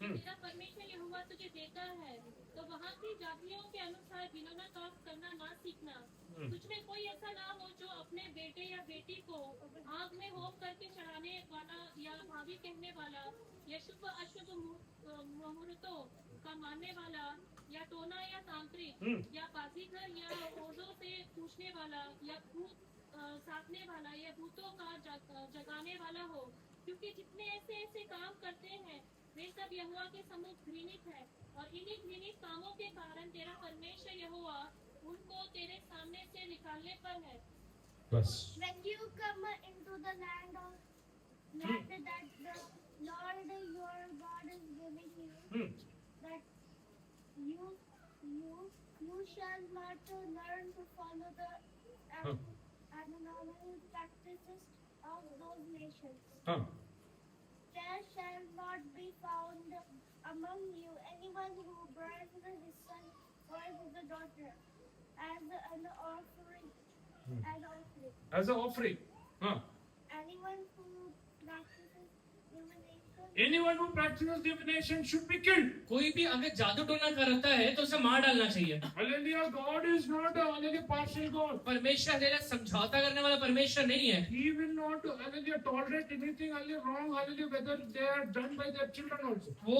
जो तेरा परमेश्वर यहोवा तुझे देता है, तो वहाँ की जातियों के अनुसार घिनौना काम करना ना सीखना। तुझमें कोई ऐसा ना हो जो अपने बेटे या बेटी को आग में होम करके चढ़ाने वाला या भावी कहने वाला या शुभ अशुभ मुहूर्तों का मानने वाला या टोना या तांत्रिक या बाजीगर या ओदों से पूछने वाला या भूत साधने वाला या भूतों का जगाने वाला हो, क्योंकि जितने ऐसे ऐसे काम करते हैं वे सब यहोवा के सम्मुख घृणित है, और इन्हीं घृणित कामों के कारण तेरा परमेश्वर यहोवा उनको तेरे सामने से निकालने पर है। बस. When you come into the land that the Lord your God is giving you, that you shall not learn to follow the abnormal practices of those nations. हाँ. There shall not be found among you anyone who burns his son or his daughter as an offering. As an offering. हाँ. Anyone who practices divination Anyone who practices divination should be killed. कोई भी अगर जादू टोना करता है तो उसे मार डालना चाहिए। Hallelujah. God is not a hallelujah, partial God. परमेश्वर हल्लेलुया समझौता करने वाला परमेश्वर नहीं है। He will not hallelujah tolerate anything hallelujah wrong hallelujah whether they are done by their children also. वो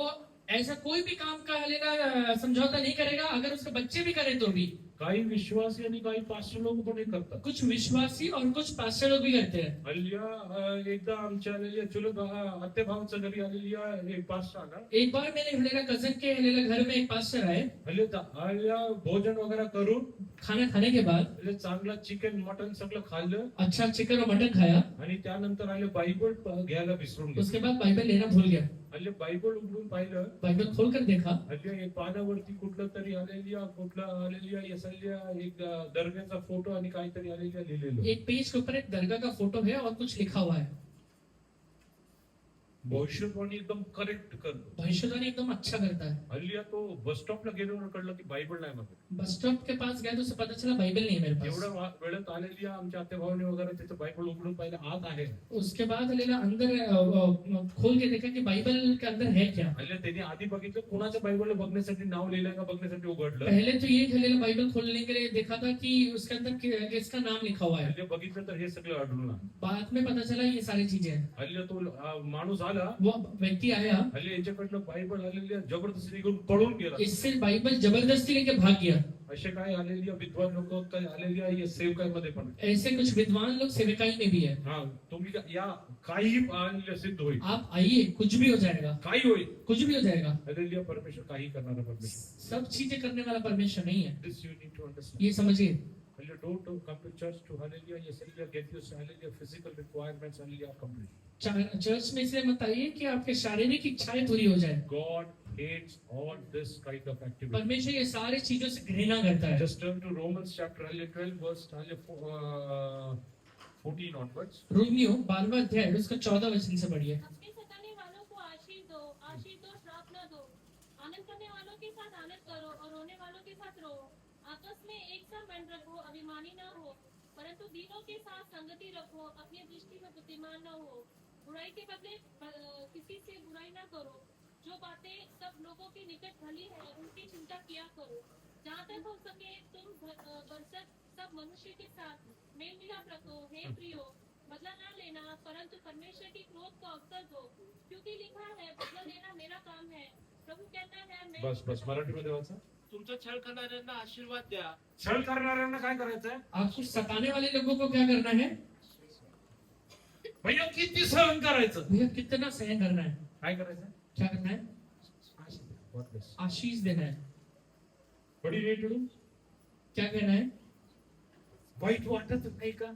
ऐसा कोई भी काम का हल्लेलुया समझौता नहीं करेगा, अगर उसके बच्चे भी करें तो भी। काही विश्वासी आणि काही पास्टर लोक पण हे करतात. कुछ विश्वासी और कुछ पास्टर लोग भी करते हैं। हल्ल्या एकदा आमच्या हल्ल्या चुलत आत्या भावाच्या घरी आलेल्या एक पास्टर आला. एक बार मेरे हल्लेलुया कजन के हल्लेलुया घर में एक पास्टर आए। हल्ल्या भोजन वगैरह करून खाना खाने के बाद हल्ल्या चांगला चिकन मटन सगळं खाल्लं अच्छा चिकन और मटन खाया। आणि त्यानंतर आले बायबल घ्यायला विसरून गेले. उसके बाद बाइबल लेना भूल गया। हल्ल्या बायबल उघडून पाहिलं. बाइबल खोलकर देखा, हल्ल्या एक पानावरती कुठलं तरी आलेल्या कुठला आलेल्या यसल्या एक दर्ग्याचा फोटो आणि काहीतरी आलेल्या लिहिलेलं. एक पेज के ऊपर एक दरगाह का फोटो है और कुछ लिखा हुआ है। भविष्यवाणी एकदम करेक्ट करतो. भविष्यवाणी एकदम अच्छा करता है। हल्ली तो बस स्टॉपला गेल्यावर कळलं की बायबल नाही मध्ये. बस स्टॉप के पास गया तो उसे पता चला बाइबल नहीं है मेरे पास। एवढ्या वेळेत आलेली आमच्या आत्या भावाने वगैरे त्याचं बायबल उघडून पाहिलं, आत आहे. उसके बाद हल्लेलुया अंदर खोल के देखा कि बाइबल के अंदर है क्या। हल्ली त्यांनी आधी बघितलं कोणाच्या बायबल बघण्यासाठी नाव लिहिलंय का बघण्यासाठी उघडलं. पहले तो ये हल्लेलुया बाइबल खोलने के लिए देखा था कि उसके अंदर किसका नाम लिखा हुआ है। हल्ली बघितलं तर हे सगळं आढळून आलं. बाद में पता चला ये सारी चीजें हैं। हल्ली तो माणूस आला. वो व्यक्ति आया, हल्ली याच्याकडनं बायबल आलेली जबरदस्ती घेऊन पळून गेला. इससे बाइबल जबरदस्ती लेके भाग गया। असे काय आलेली विद्वान लोक काय आलेली या सेवकांमध्ये पण. ऐसे कुछ विद्वान लोग सेविकाई में भी है। हा तुम्ही या काही आलेल्या सिद्ध होईल. आप आइए, कुछ भी हो जाएगा, काही होईल. कुछ भी हो जाएगा। हल्लेलुया परमेश्वर काही करणारा परमेश्वर. सब चीजें करने वाला परमेश्वर नहीं है, this you need to understand. ये समझिए। Hallelujah, don't come to church to hallelujah, yes, hallelujah, get your hallelujah physical requirements, hallelujah, complete. Church में इसलिए मत आइए कि आपके शारीरिक इच्छाएं पूरी हो जाए। God hates all this kind of activity. परमेश्वर ये सारी चीजों से घृणा करता है। Just turn to Romans chapter 12 verse 14 onwards. Romeo 12वां अध्याय उसका 14 वचन से पढ़िए। अपने सताने वालों को आशीष दो, आशीष दो, श्राप न दो। आनंद करने वालों के साथ आनंद करो और रोने वालों के साथ रो। आपस में एक सा मन रखो, अभिमानी न हो, परंतु दीनों के साथ संगति रखो, अपनी दृष्टि में बुद्धिमान न हो। बुराई के बदले किसी से बुराई न करो। जो बातें सब लोगों के निकट भली है उनकी चिंता किया करो। जहाँ तक हो सके तुम बरसत सब मनुष्य के साथ मेल मिलाप रखो। हे प्रियो, बदला न लेना, परंतु परमेश्वर की क्रोध को अवसर दो, क्योंकि लिखा है बदला लेना मेरा काम है, प्रभु कहता है मैं। बस मराठीमध्ये वाचा. तुमचं छळ करणाऱ्यांना आशीर्वाद द्या. छळ करणाऱ्यांना काय करायचंय? आपको सताने वाले लोगों को क्या करना है? भैया किती सहन करायचं? भैया कितना सहन करना है? काय करायचं? क्या करना है? God bless. आशीष देना है। What do you need to do? क्या कहना है? वाईट वाटत नाही का?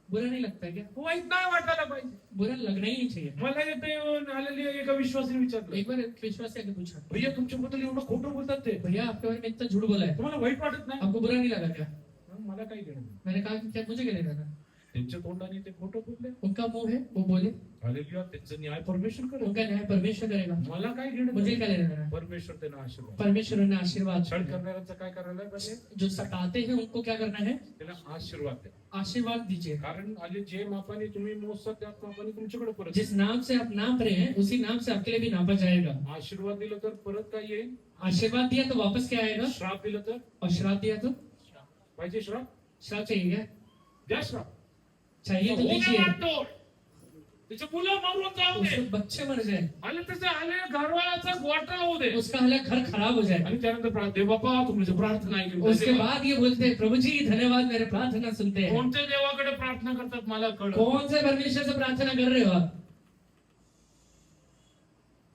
बुरा नहीं लगता है क्या? वाईट नाही वाटायला पाहिजे. बुरा लगना ही नहीं चाहिए। मला येते येऊन आलेली एका विश्वासाने विचारलं, एक बार एक विश्वासी आके पूछा, भैया तुमच्याबद्दल एवढं खोटं बोलतात ते, भैया आपके बारे में इतना झूठ बोला है, तुम्हाला वाईट वाटत नाही? आपको बुरा नहीं लगा क्या? मला काही घेणं नाही. मैंने कहा कि क्या मुझे क्या लेना था? त्यांच्या तोंडाने ते खोटं बोलले. उनका मुंह है वो बोले, हालेलुया, त्यांचं न्याय परमेश्वर करेल. उनका न्याय परमेश्वर करेगा, मला काय घेणं मुझे नाही. क्या लेना देना? परमेश्वर त्यांना आशीर्वाद. परमेश्वर उन्हें आशीर्वाद छळ देगा। करणाऱ्यांचं काय करायला पाहिजे? जो सताते हैं उनको क्या करना है? त्यांना आशीर्वाद द्या. आशीर्वाद दीजिए। कारण आले जे मापाने तुम्ही मोजता त्याच मापाने तुमच्याकडे परत जिस नाम से आप नाप रहे हैं उसी नाम से आपके लिए भी नापा जाएगा। आशीर्वाद दिलं तर परत काय येईल? आशीर्वाद दिया तो वापस क्या आएगा? श्राप दिलं तर और श्राप दिया तो पाहिजे श्राप? श्राप चाहिए क्या? द्या श्राप. चाहिए तो होऊ दे दीजिए। वाटतो. त्याचे मुलं मरून जाऊ दे. उसके बच्चे मर जाए, आणि त्याचे आले घरवाळाचा घोटाळा होऊ दे. उसका हालात घर खराब हो जाए। आणि त्यानंतर प्रार्थना, बाप्पा तुमची प्रार्थना ऐकली. उसके बाद ये बोलते हैं, प्रभु जी धन्यवाद मेरे प्रार्थना सुनते हैं। कोणत्या देवाकडे प्रार्थना करतात मला कळलं. कौन से परमेश्वर से प्रार्थना कर रहे हो आप?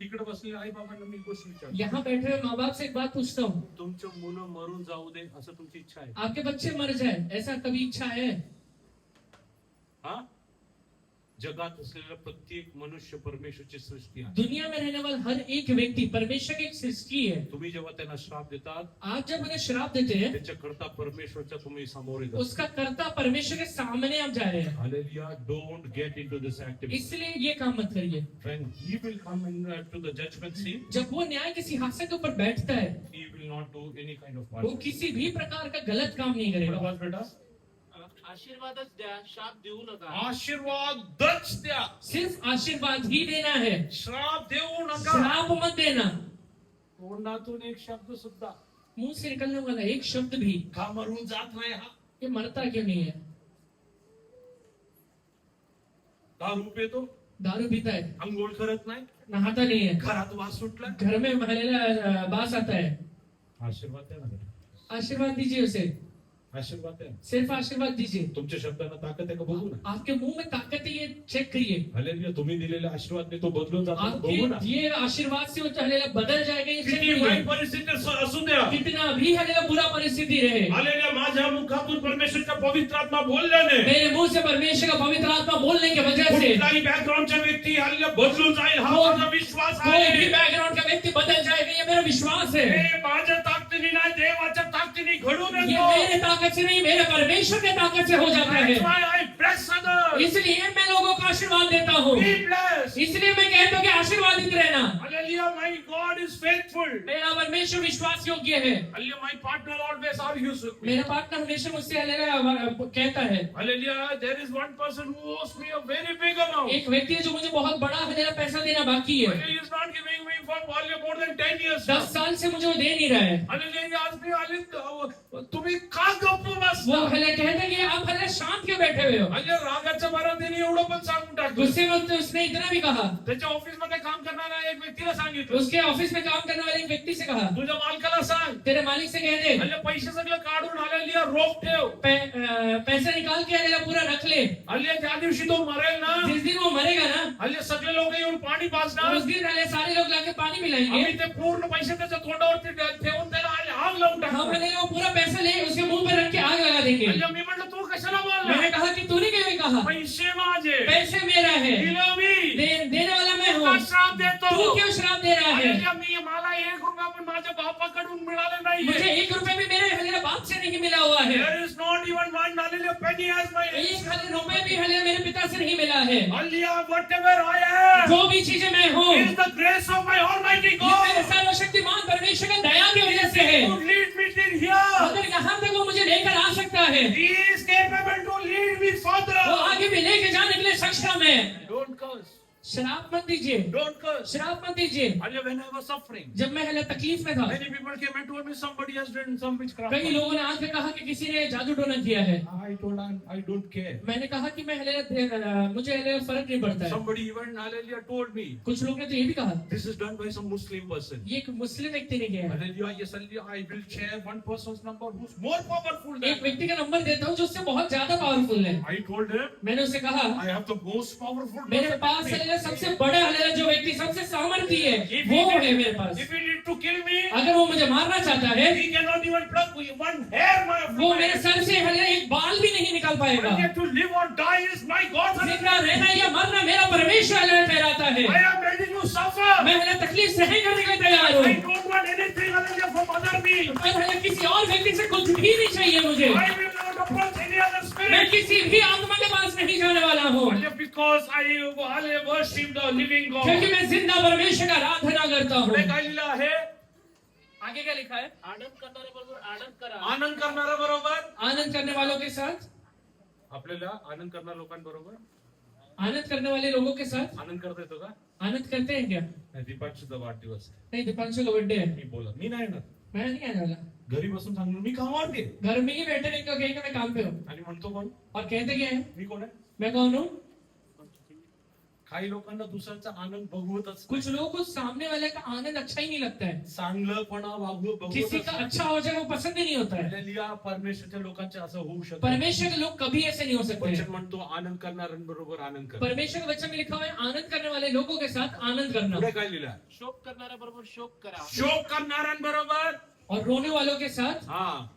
तिकडे बसलेले आई बाबांना मी गोष्ट विचार, यहाँ बैठे हुए माँ बाप से एक बात पूछता हूँ, तुमचे मुलं मरून जाऊ दे असं तुमची इच्छा आहे? आपके बच्चे मर जाए ऐसा कभी इच्छा है? हा? जगात असलेला प्रत्येक मनुष्य परमेश्वरची सृष्टी आहे. दुनिया में रहने वाला हर एक व्यक्ति परमेश्वर की एक सृष्टि है। तुम्ही जेव्हा त्यांना श्राप देतात, आप जब उन्हें श्राप देते हैं त्याच्याकरता परमेश्वरच्या तुम्ही समोर येतात. उसका कर्ता परमेश्वर के सामने आप जा रहे हैं, hallelujah, don't get into this activity. इसलिए ये काम मत करिए। When he will come into the judgment seat, जब वो न्याय के सिंहासन के ऊपर बैठता है he will not do any kind of वो violence. किसी भी प्रकार का गलत काम नहीं करेगा। बस बेटा, आशीर्वादच द्या, शाप देऊ नका. आशीर्वादच द्या, सिर्फ आशीर्वाद ही देना है, श्राप देऊ नका. श्राप मत देना. तोंडातून एक शब्द सुद्धा मुंह से निकलने वाला एक शब्द भी का मरून जात नाही हा. ये मरता क्यों नहीं है? दारू पितो, दारू पीता है, अंघोळ करत नाही, नहाता नहीं है, घरात वास सुटला. घर में महलेला बास आता है. आशीर्वाद द्या ना, आशीर्वाद दीजिए उसे, आशीर्वाद द्या. सिर्फ आशीर्वाद दीजिए. तुमच्या शब्दांना ताकद आहे का बघू ना. आपके मुंह में ताकत है ये चेक करिए. हालेलुया. तुम्ही दिलेले आशीर्वाद तो बदलून जातो का बघू ना. आपके दिए आशीर्वाद से वो हलेला बदल जाएगा ये चेक किती वाईट करिए. परिस्थिती असू द्या, कितना भी हलेला बुरा परिस्थिति रहे, हालेलुया, माझ्या मुखातून परमेश्वरचा पवित्र आत्मा बोलल्याने मेरे मुंह से परमेश्वर का पवित्र आत्मा बोलने की वजह से कुठलाही बॅकग्राऊंडच्या व्यक्ती हालेलुया बदलून जाईल हा माझा विश्वास कोई भी आहे. बैकग्राउंड का व्यक्ति बदल जाएगा ये मेरा विश्वास है. हे माझ्या ताकदीने नाही, देवाच्या ताकदीने घडून ये येतो. मेरे ताकत से नहीं, मेरे परमेश्वर के ताकत से हो जाता है. That's why I bless others. इसलिए मैं लोगों को आशीर्वाद देता हूँ. Be blessed. इसलिए मैं कहता हूँ कि आशीर्वादित रहना. Hallelujah, my God is faithful. मेरा परमेश्वर विश्वास योग्य है. Hallelujah, my partner always argues with me. मेरा पार्टनर हमेशा मुझसे कहता है. Hallelujah, there is one person who owes me a very big amount. एक व्यक्ति है जो मुझे बहुत बड़ा हमेरा पैसा देना बाकी है. Hallelujah, he is not giving me for hallelujah more than 10 years. 10 साल से मुझे वो दे नहीं रहा है. Hallelujah, he asked me, hallelujah, तुम्ही का गप्प बसता? वो हले कहते हैं कि आप हले शांत क्यों बैठे हुए हो? हल्ल्या रागाच्या भरात त्याने एवढं पण सांगून टाकलं. गुस्से में उसने इतना भी कहा. त्याच्या ऑफिस मध्ये काम करणाऱ्या एक व्यक्तीला सांगितलं, उसके ऑफिस में काम करने वाले एक व्यक्ति से कहा, तुझ्या मालकाला सांग, तेरे मालिक से कह दे, हल्ल्या पैसे सगळं काढून हल्ल्या रोख ठेव. पैसा निकाल के हलेला पूरा रख ले. हल्ल्या ज्या दिवशी तो मरेल ना, जिस दिन वो मरेगा ना, हल्ले सगळे लोक येऊन पाणी पाजणार. उस दिन हले सारे लोग लाके पानी पिलाएंगे. आम्ही ते पूर्ण पैसे त्याच्या तोंडावरती ठेवून त्याला आग लावून हम टाकणार. हलेला वो पूरा पैसा ले उसके मुंह पर रख के आग लगा देंगे. हल्ल्या मी म्हटलं तू कशाला बोलला? मैंने कहा कि तूने क्यों कहा? पैसे माझे, पैसे मेरा है, दिलं मी, देने वाला मैं तुला हूँ. श्राप देतो. तू क्यों श्राप दे रहा है? हल्ल्या मी मला 1 रुपया पण माझ्या बापाकडून मिळालं मुझे नाहीये. 1 रुपए भी मेरे हलेला बाप से नहीं मिला हुआ है. There is not even one hallelujah penny as my. एक हले रुपए भी हले मेरे पिता से नहीं मिला है. Hallelujah, whatever I am जो भी चीजें मैं हूँ is the grace of my Almighty ये मेरे God. सर्वशक्तिमान परमेश्वर की दया की वजह से है. To lead me till here. अगर यहाँ तक वो मुझे लेकर आ सकता है, He is capable to lead me वो further. आगे भी लेके जाने के लिए सक्षम है. Don't curse. शराब मत दीजिए, Don't curse. शराब मत दीजिए. Hallelujah, when I was suffering, जब मैं हले तकलीफ में था, many people came and told me somebody has done some witchcraft. कई लोगों ने आके कहा कि किसी ने जादू टोना किया है. I told them I don't care. मैंने कहा कि मैं मुझे हले फर्क नहीं पड़ता है. Somebody even hallelujah told me कुछ लोग ने तो ये भी कहा, this is done by some Muslim person. ये एक मुस्लिम व्यक्ति ने किया है. Hallelujah, yes, hallelujah. I will share one person's number who's more powerful than एक व्यक्ति का नंबर देता हूँ जो उससे बहुत ज्यादा पावरफुल है. I told him मैंने उससे कहा, I have the most powerful. मेरे person पास with me. हलेला सबसे बड़ा हलेला जो व्यक्ति सबसे सामर्थी है वो है मेरे पास. If he need to kill me, अगर वो मुझे मारना चाहता है, he cannot even pluck one hair from वो my मेरे head. सर से हलेला एक बाल भी नहीं निकाल पाएगा. And yet to live or die is my God. जिंदा रहना या मरना मेरा परमेश्वर हलेला ठहराता है. I am ready to suffer. मैं हलेला तकलीफ सहन करने के लिए तैयार हूँ. I don't want anything hallelujah from other me. मैं हलेला किसी और व्यक्ति से कुछ भी नहीं चाहिए मुझे. I will not approach any other मैं spirit. किसी भी आत्मा के पास नहीं जाने वाला हूँ, Hallelujah, because I hallelujah worship the living God. क्योंकि मैं जिंदा परमेश्वर का आराधना करता हूँ. पुढे काय लिहिलं आहे? आगे क्या लिखा है? आनंद करणाऱ्याबरोबर आनंद करा. आनंद करणारा बरोबर आनंद करने वालों के साथ, आपल्याला आनंद करणाऱ्या लोकांबरोबर आनंद करने वाले लोगों के साथ आनंद करता येतो का? आनंद करते हैं क्या? नाही, दीपांशुचा वाढदिवस आहे. नहीं, दीपांशु का बर्थडे है. मी बोला मी नाही येणार. मैं नहीं आने वाला. घरी बसून सांगणार मी कामावर गे घर में ही बैठे नहीं क्यों कहेंगे मैं काम पे हूँ. आणि म्हणतो कोण? और कहते क्या है? मी कोण आहे? मैं कौन हूँ? काही लोकांना दुसऱ्याचा आनंद बघवतच कुछ लोगों को सामने वाले का आनंद अच्छा ही नहीं लगता है. चांगलंपणा वागवू किसी का अच्छा हो जाए वो पसंद ही नहीं होता है. लिया परमेश्वरच्या लोकांचे असं होऊ शकत. परमेश्वर के लोग कभी ऐसे नहीं हो सकते वचन हैं. म्हणतो आनंद करणाऱ्यांबरोबर आनंद कर. परमेश्वर के वचन में लिखा हुआ है आनंद करने वाले लोगों के साथ आनंद करना पुढे काय लिहिलं? शोक करणाऱ्याबरोबर शोक करा. शोक करणाऱ्यांबरोबर और रोने वालों के साथ. हा,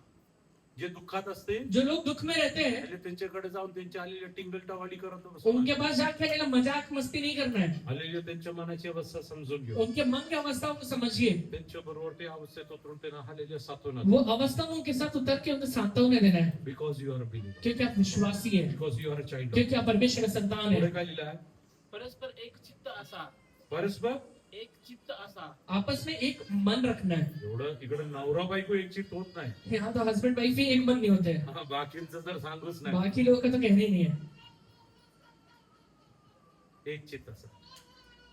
जे दुःखात असते जो लोग दुख में रहते हैं म्हणजे त्यांच्याकडे जाऊन त्यांच्या आलेल्या टिंगलटावाडी करत उनके पास जाके अकेला मजाक मस्ती नहीं करना है. आलेल्या त्यांच्या मनाची अवस्था समजून घेऊ. उनके मन की अवस्था को समझिए. त्यांच्या बरोबर ते अवस्थेत उतरून त्यांना हालेल्या सातवून वो अवस्था में उनके साथ उतर के उन्हें सांत्वना देना है. Because you are a believer, क्योंकि आप विश्वासी है, because you are a child. क्योंकि आप परमेश्वर का संतान पुढे है. काय लिहिलं आहे? परस्पर एक चित्त असा. परस्पर एक चित्त असा आपस में एक मन रखना है। एवढं इकडे नवरा बायको एक चित्त होत नाही. यहाँ तो हस्बैंड वाइफ ही एक मन नहीं होते हैं, हा, बाकींचं तर सांगूच नाही. बाकी लोगों का तो कहना ही नहीं है। एक चित्त असं.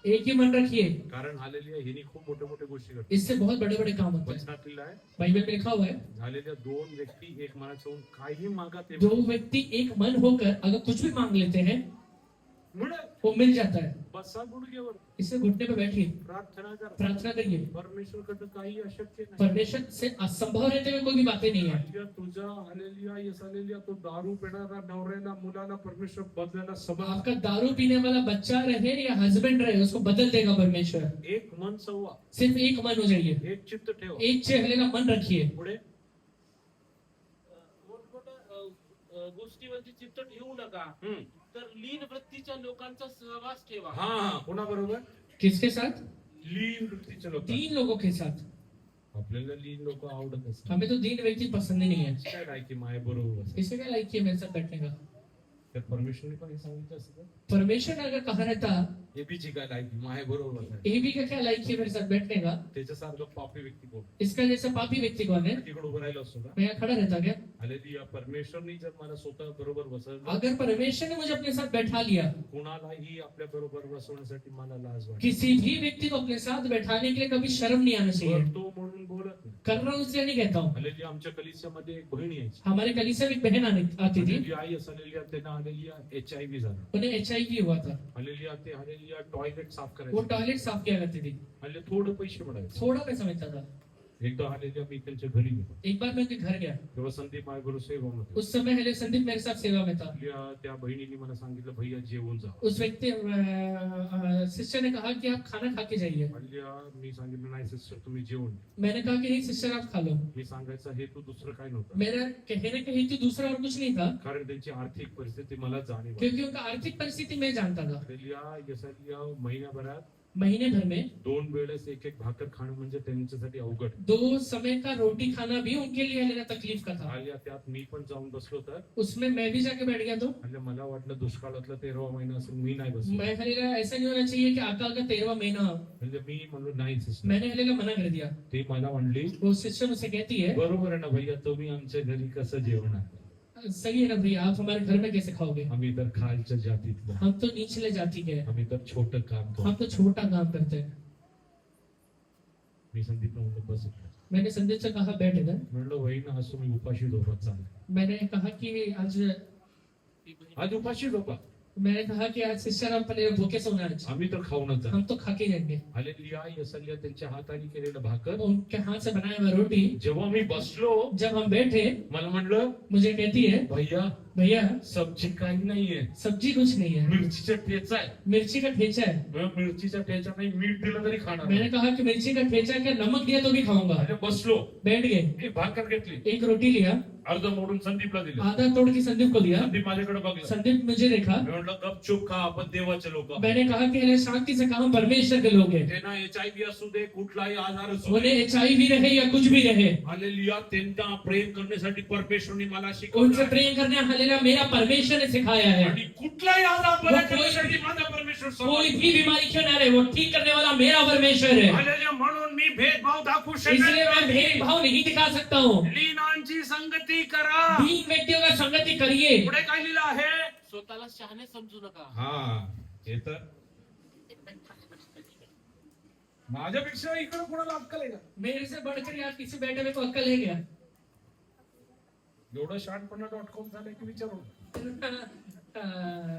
एक ही मन रखिए, कारण हालेलुया हिने खूप मोठे मोठे गोष्टी करतात. इससे बहुत बड़े बड़े काम होते हैं। वचनात लिहिलं आहे, बाइबल में लिखा हुआ है, झालेल्या दोन व्यक्ती एक मनाचे होऊन काही मागा ते दो व्यक्ति एक मन होकर अगर कुछ भी मांग लेते हैं मिळेल. वो मिल जाता है। बसा गुडघ्यावर इससे घुटने पे बैठिए, प्रार्थना करा. प्रार्थना करिए। परमेश्वरकडे काही अशक्य नाही. परमेश्वर से असंभव रहते हुए कोई भी बातें नहीं है। हालेलुया, तुझा हालेलुया यस हालेलुया तो दारू पिणारा नवऱ्याला मुलाला परमेश्वर बदलायला समर्थ. आपका दारू पीने वाला बच्चा रहे या हस्बैंड रहे, उसको बदल देगा परमेश्वर। एक मन सव्वा, सिर्फ एक मन हो जाइए, एक चित्त ठेवा. एक चेहरे का मन रखिए। पुढे मोठमोठ्या गोष्टीवरती चित्त ठेवू नका, हम्म. तर लीन वृत्तीच्या लोकांचा सहवास ठेवा. हा हा कोणा बरोबर? किसके साथ? लीन वृत्तीचे लोक. तीन लोगों के साथ। आपल्याला लीन लोक आवडत असतात. हमें तो दीन व्यक्ति पसंद ही नहीं है। काय काय की माय बरोबर असं. इससे क्या लाइक किया मेरे साथ बैठने का? तर परमेश्वरने पण हे सांगितलं असतं. परमेश्वर ने अगर कहा रहता हे बीची काय लायक माय बरोबर असं. ए बी का क्या लाइक किया मेरे साथ बैठने का? त्याच्यासारखं पापी व्यक्ती कोण? इसका जैसा पापी व्यक्ति कौन है? तिकडे उभं राहिलं असतो का? मैं यहाँ खड़ा रहता क्या? हालेलुया, परमेश्वरने जर मला स्वतः बरोबर बसवलं, अगर परमेश्वर ने मुझे अपने साथ बैठा लिया, कुणालाही आपल्या बरोबर बसवण्यासाठी मला लाज वाटते. किसी भी व्यक्ति को अपने साथ बैठाने के लिए कभी शर्म नहीं आना चाहिए। तो म्हणून बोलत नाही. कर रहा हूँ इसलिए नहीं कहता हूँ। हालेलुया, आमच्या कलिसियामध्ये एक बहीण यायची. हमारे कलीसिया में एक बहन आती थी, हालेलुया, आई हालेलुया, त्यांना हालेलुया HIV झालं. उन्हें HIV हुआ था। हालेलुया, ते हालेलुया टॉयलेट साफ वो करायचे. टॉयलेट साफ किया करती थी, हालेलुया, थोडं पैसे मिळायचे. थोड़ा पैसा मिलता था। एकदा हालेलुया मी त्यांच्या घरी गेलो. एक बार मैं उनके घर गया, तेव्हा संदीप मायगुरु सेवामध्ये. उस समय हले संदीप मेरे साथ सेवा में था। हालेलुया, त्या बहिणीने मला सांगितलं भैया जेवून जा. उस व्यक्ति सिस्टर ने कहा कि आप खाना खा के जाइए। हालेलुया, मी सांगितलं नाही सिस्टर तुम्ही जेवून या. मैंने कहा कि नहीं सिस्टर आप खा लो। मी सांगायचा हेतू दुसरं काय नव्हतं. मेरा कहने का हेतु दूसरा और कुछ नहीं था, कारण त्यांची आर्थिक परिस्थिती मला जाणीव आहे. क्योंकि उनका आर्थिक परिस्थिति मैं जानता था। हालेलुया, यसालिया महिन्याभरात महीने भर में 2 वेळेस एक एक भाकर खाणं म्हणजे त्यांच्यासाठी अवघड. 2 समय का रोटी खाना भी उनके लिए लेना तकलीफ का था। हालेलुया, त्यात मी पण जाऊन बसलो तर उसमें मैं भी जाके बैठ गया तो म्हणजे मला वाटलं दुष्काळातला 13वा महिना असेल, मी नाही बसलो. मैं हलेला ऐसा नहीं होना चाहिए कि अकाल का 13वां महीना हो। म्हणजे मी म्हणलो नाही सिस्टर. मैंने हलेला मना कर दिया। ती मला म्हणली वो सिस्टर मुझसे कहती है, बरोबर आहे ना भैया, तुम्ही आमच्या घरी कसं जेवणार? सही है ना भैया, आप हमारे घर में कैसे खाओगे? आम्ही तर खालच्या जातीतलं, हम तो निचले जाति के हैं, आम्ही तर छोटं काम हम करतो. तो छोटा काम करते हैं। मी संदीपला म्हणलं बस इकडे. मैंने संदीप से कहा बैठ इधर। म्हणलं वहीन आज तुम्ही उपाशी झोपत चालले. मैंने कहा कि आज ती बहीण आज उपाशी झोपा. मैंने कहा कि आज सिस्टर आप पहले भूखे सोना आज, आम्ही तर खाऊनच जा. हम तो खा के जाएंगे। हालेलुया, यसालिया त्यांच्या हाताने केलेलं भाकर उनके हाथ से बनाया हुआ रोटी जेव्हा मी बसलो जब हम बैठे, मला म्हणलं मुझे कहती है भैया भैया सब्जी काही नाहीये, सब्जी कुछ नहीं है, मिरचीचा ठेचा आहे. मिर्ची का ठेचा है। मग मिरचीचा ठेचा नाही, मीठ दिलं तरी खाणार. मैंने कहा कि मिर्ची का ठेचा क्या, नमक दिया तो भी खाऊंगा। अरे बसलो, बैठ गए, एक भाकर घेतली, एक रोटी लिया, अर्ध मोडून संदीपला दिलं. आधा तोड़ के संदीप को दिया। संदीप माझ्याकडे बघला. संदीप मुझे देखा, मी म्हटलं गपचूप खा, आपण देवाचे लोक. मैंने कहा कि इन्हें शांति से कहा, हम परमेश्वर के लोग हैं। त्यांना HIV असू दे, कुठलाही आजार असू दे, उन्हें HIV रहे या कुछ भी रहे, हालेलुया, त्यांना प्रेम करण्यासाठी परमेश्वरने मला उनसे शिकवलं. प्रेम करने हालेलुया मेरा परमेश्वर ने सिखाया है। आणि कुठलाही आजार बरा वो कोई- करण्यासाठी माझा परमेश्वर कोई समर्थ. भी बीमारी क्यों ना रहे, वो ठीक करने वाला मेरा परमेश्वर है। हालेलुया, म्हणून मी भेदभाव दाखवू इसलिए शकत मैं नाही. भेदभाव नहीं दिखा सकता हूँ। लीनांची संगती करा. 3 व्यक्तियों का संगति करिए। पुढे काय लिहिलं आहे? स्वतःला शहाणे समजू नका. हा, हे तर माझ्यापेक्षा इकडे कोणाला अक्कल आहे का? मेरे से बढ़कर यार किसी बैठे हुए को अक्कल है क्या? एवढं शहाणपणा.com झालंय की विचारू.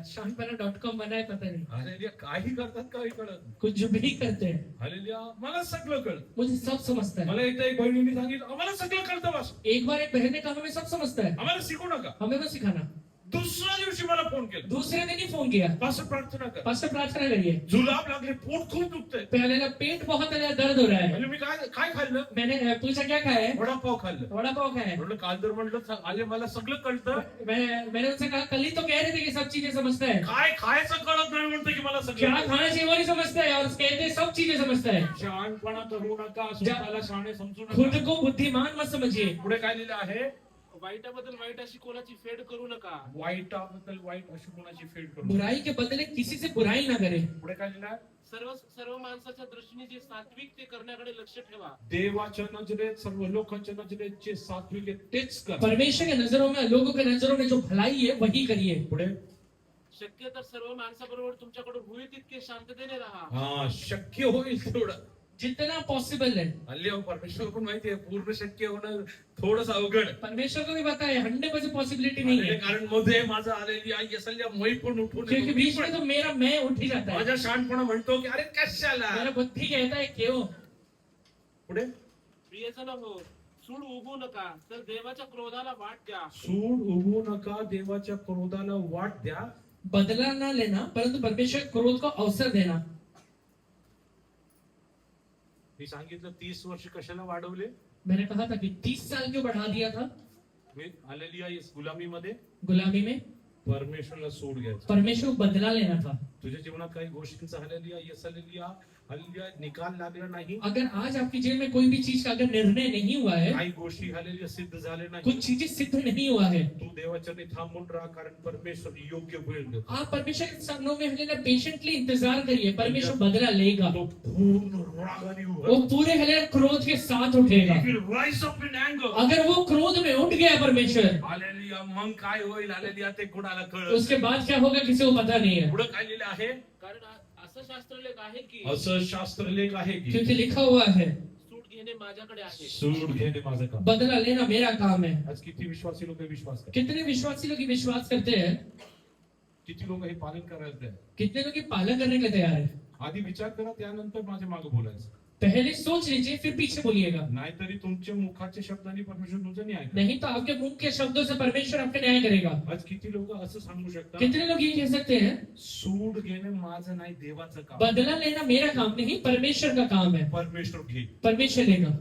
शानपना.com बना है, पता नहीं हालेलुया, काही करतात काही कळत नाही. कुछ भी करते हैं, हालेलुया, मला सगळं कळतं. मुझे सब समझता है। मला एकदा एक बहिणीने सांगितलं आम्हाला सगळं कळतं बस, एक बार एक बहन ने कहा हमें सब समझता है, आम्हाला शिकू नका. हमें बस सिखाना। दुसऱ्या दिवशी मला फोन केला, दूसरे दिन ही फोन किया, पास्टर प्रार्थना कर, पास्टर प्रार्थना करिए, जुलाब लागले, पोट खूप दुखतंय. पहले ना पेट बहुत ज्यादा दर्द हो रहा है। म्हणजे मी काय काय खाल्लं? मैंने पूछा क्या खाया है? वडापाव खाल्लं. वड़ा पाव खाया है। म्हणलं काल तर म्हणलं आले मला सगळं कळतं, मैंने उनसे कहा कल ही तो कह रहे थे कि सब चीजें समझता है, काय खायचं कळत नाही म्हणतं की मला क्या सगळं. खाना चाहिए वो नहीं समझता है, और कहते हैं सब चीजें समझता है। शहाणपणा करू नका, स्वतःला शहाणे समजू खुद नका. को बुद्धिमान मत समझिए। पुढे काय लिहिलं आहे? वाईटाबद्दल वाईट अशी कोणाची फेड करू नका. वाईटाबद्दल वाईट अशी कोणाची फेड करू बुराई के बदले किसी से बुराई ना करे. पुढे काय लिहिलं आहे? सर्व माणसाच्या दृष्टीने जे सात्विक ते करण्याकडे लक्ष ठेवा. देवाच्या नजरेत सर्व लोकांच्या नजरेत जे सात्विक आहे तेच कर. परमेश्वर के नजरों में, लोगों के नजरों में जो भलाई है वही करिए. पुढे शक्य तर सर्व माणसाबरोबर तुमच्याकडून होईल तितके शांततेने राहा. हा शक्य होईल तेवढं. जितना पॉसिबल है. हल्ली परमेश्वर पण माहिती आहे पूर्ण शक्य होणं थोडंसं अवघड. परमेश्वर को भी पता है 100% पॉसिबिलिटी नहीं है. कारण मध्ये माझं आलेली आई असल्या मै पण उठून क्योंकि बीच में तो मेरा मैं उठ ही जाता है. माझा शहाणपणा म्हणतो की अरे कशाला. मेरा बुद्धि कहता है क्यों. पुढे प्रियजन हो, सूड उगू नका तर देवाच्या क्रोधाला वाट द्या. सूड उगवू नका, देवाच्या क्रोधाला वाट द्या. बदला ना लेना परंतु परमेश्वर के क्रोध को अवसर देना. मी सांगितलं 30 वर्ष कशाला वाढवले. मैंने कहा था कि 30 साल क्यों बढ़ा दिया था. मी आलेली आहे इस गुलामीमध्ये गुलामी में परमेश्वरला सोड घ्यायचं. परमेश्वर को बदला लेना था. तुझ्या जीवनात काही गोष्टींचा हल्लेलिया निकाल लागला नाही. अगर आज आपके जीवन में कोई भी चीज का अगर निर्णय नहीं हुआ है, काही गोष्टी हल्लेलिया सिद्ध झाले नाही. कुछ चीजें सिद्ध नहीं हुआ है, तू देवाच्या थांबून राहा कारण परमेश्वर योग्य वेळ देतो. आप परमेश्वर के चरणों में हलेला पेशेंटली इंतजार करिए. परमेश्वर बदला लेगा. तो पूर्ण रागाने वो पूरे हलेला क्रोध के साथ उठेगा. राइज अप इन अँगर. अगर वो क्रोध में उठ गया परमेश्वर, हालेलुया. मग काय होईल हालेलुया ते कोणाला कळत. उसके बाद क्या होगा किसी को पता नहीं है. पुढे काय लिहिलं आहे. कारण असं शास्त्रलेख आहे की असं शास्त्रलेख आहे की क्योंकि लिखा हुआ है सूड घेणे माझ्याकडे आहे. सूड घेणे माझं काम. बदला लेना मेरा काम है. आज किती विश्वासी लोक विश्वास करतात. कितने विश्वासी लोग ये विश्वास करते हैं. किती लोक हे पालन करायला तयार. कितने लोग ये पालन करने के लिए तैयार है. आधी विचार करा त्यानंतर माझ्या मागे बोलायचं. पहले सोच लीजिए फिर पीछे बोलिएगा. नाहीतरी तुमच्या मुखाच्या शब्दांनी परमेश्वर तुमचा न्याय करेल. नहीं तो आपके मुंह के शब्दों से परमेश्वर आपका न्याय करेगा. आज किती लोक असं सांगू शकतात. कितने लोग ये कह सकते हैं सूड घेणे माझं नाही देवाचं काम. बदला लेना मेरा काम नहीं परमेश्वर का काम है. परमेश्वर घे. परमेश्वर लेगा.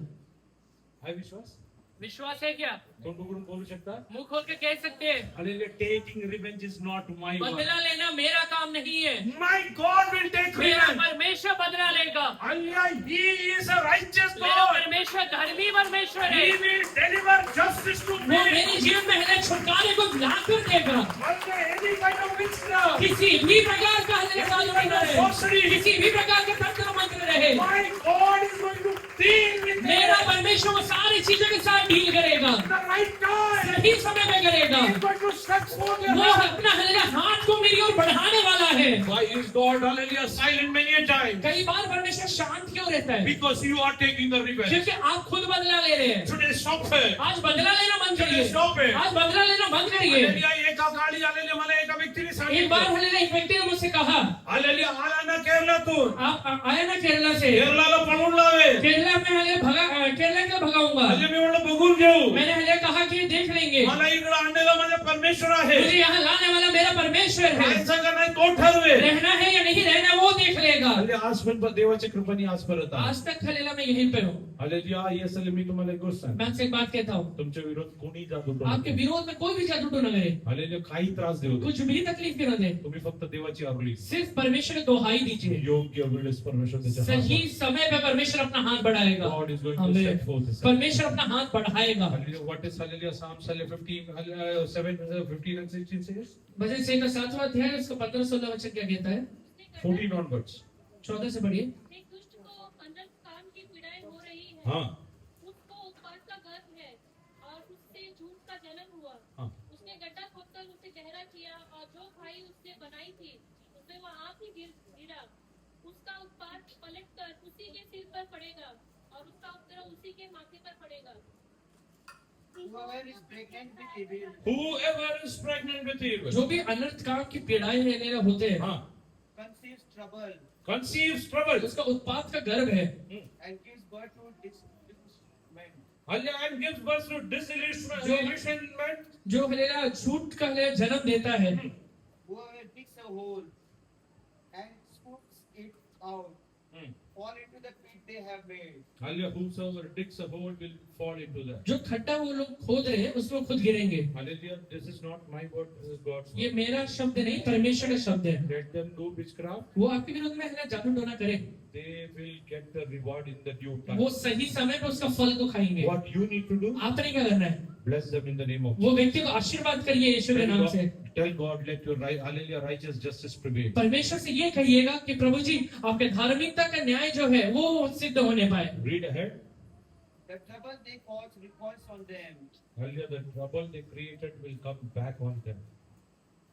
आहे विश्वास. विश्वास है क्या. तोंड उघडून बोलू शकता. मुंह खोल के कह सकते हैं hallelujah. Taking revenge is not my work. बदला लेना मेरा काम नहीं है. माय गॉड विल टेक मेरा रिवेंज. परमेश्वर बदला लेगा. Hallelujah. He is a righteous मेरा गॉड. परमेश्वर धर्मी परमेश्वर है. He will deliver justice to वो मी. मेरे जीवन में है छुटकारे को लाकर देगा. Under any kind of witchcraft. किसी भी प्रकार का Sorcery. किसी भी प्रकार का तंत्र मंत्र रहे, My God is going to deal with मेरा परमेश्वर वो सारी चीजों के साथ डील करेगा. the right time. सही समय में करेगा. He's going to stretch forth your वो hand. अपना हल्ला हाथ को मेरी ओर बढ़ाने वाला है. Why is God hallelujah silent many a time? कई बार परमेश्वर शांत क्यों रहता है. Because you are taking the revenge. क्योंकि आप खुद बदला ले रहे हैं. Today stop it. आज बदला लेना बंद Today करिए. stop it. आज बदला लेना बंद करिए. Hallelujah. एका काळी आलेले मला एका व्यक्तीने एक बार सांगितलं. हल्ला एक व्यक्ति ने मुझसे कहा, हालेलुया. आला ना केरलातून. आप आए ना केरला से. केरलाला पळून लावे. केरला में केरला का भगाऊंगा. म्हणजे मी म्हणलं बघून घेऊ. मैंने हल्ला कहा कि देख लेंगे. मला इकडे आणलेला माझा परमेश्वर आहे. मुझे यहाँ लाने वाला मेरा परमेश्वर है. राहायचं का नाही तो ठरवे. रहना है या नहीं रहना वो देख लेगा. म्हणजे आज पण देवाच्या कृपेने आज परत आला. आज तक खलेला मैं यहीं पे हूँ. हालेलुया. येसले मी तुम्हाला एक गोष्ट सांगतो. मैं आपसे एक बात कहता हूँ, तुमच्या विरोध कोणी जादू आपके विरोध में कोई भी जादू न करे. हालेलुया. काही त्रास देऊ नका. कुछ भी तकलीफ न दे. तुम्ही फक्त देवाची आरुली. सिर्फ परमेश्वर को दोहाई दीजिए. योग्य वेळेस परमेश्वर त्याच्या सही समय पे परमेश्वर अपना हात बढ़ाएगा. God is going to आमीन. set forth his hand. परमेश्वर अपना हाथ बढ़ाएगा. Hallelujah. What is hallelujah? Psalms 15 and 16 says? भजन से का 7वां अध्याय उसका 15-16 वचन क्या कहता है. 14 onwards. 14 से पढ़िए. एक दुष्ट को अनर्थ काम की पीड़ाएं हो रही है. हाँ. उसको उपवास का गर्भ है और उससे झूठ का जन्म हुआ. हाँ. उसने गड्ढा खोदकर उसे गहरा किया और जो खाई उसने बनाई थी उसमें वह आप ही गिरा. उसका उत्पाद पलटकर उसी के सिर पर पड़ेगा और उसका उत्तर उसी के माथे पर पड़ेगा. Whoever is pregnant with evil Whoever is pregnant with evil. जो भी अनर्थ काम की पीड़ाएं लेने होते हैं, हाँ. conceives trouble Conceives trouble. उसका उत्पाद का गर्भ है. and gives birth to disillusionment. Hallelujah. And gives birth to disillusionment. जो हलेला झूठ का हलेला जन्म देता है. Whoever digs a hole and scoops it out fall into the pit they have made. Hallelujah. Whosoever digs a hole will fall into that. जो खड्डा वो लोग खोद रहे हैं उसमें खुद गिरेंगे. Hallelujah. This is not my word. This is God's ये word. मेरा शब्द नहीं परमेश्वर का शब्द है. Let them do witchcraft. वो आपके विरोध में हलेला जादू टोना करे. They will get the reward in the due time. वो सही समय पे उसका फल को खाएंगे. What you need to do? आपने क्या करना है. Bless them in the name of वो व्यक्ति को आशीर्वाद करिए यीशु के नाम से। Tell God, let your hallelujah righteous justice prevail. परमेश्वर से ये कहिएगा कि प्रभु जी आपके धार्मिकता का न्याय जो है वो सिद्ध होने पाए। Read ahead. The trouble they cause recoils on them. Hallelujah, the trouble they created will come back on them.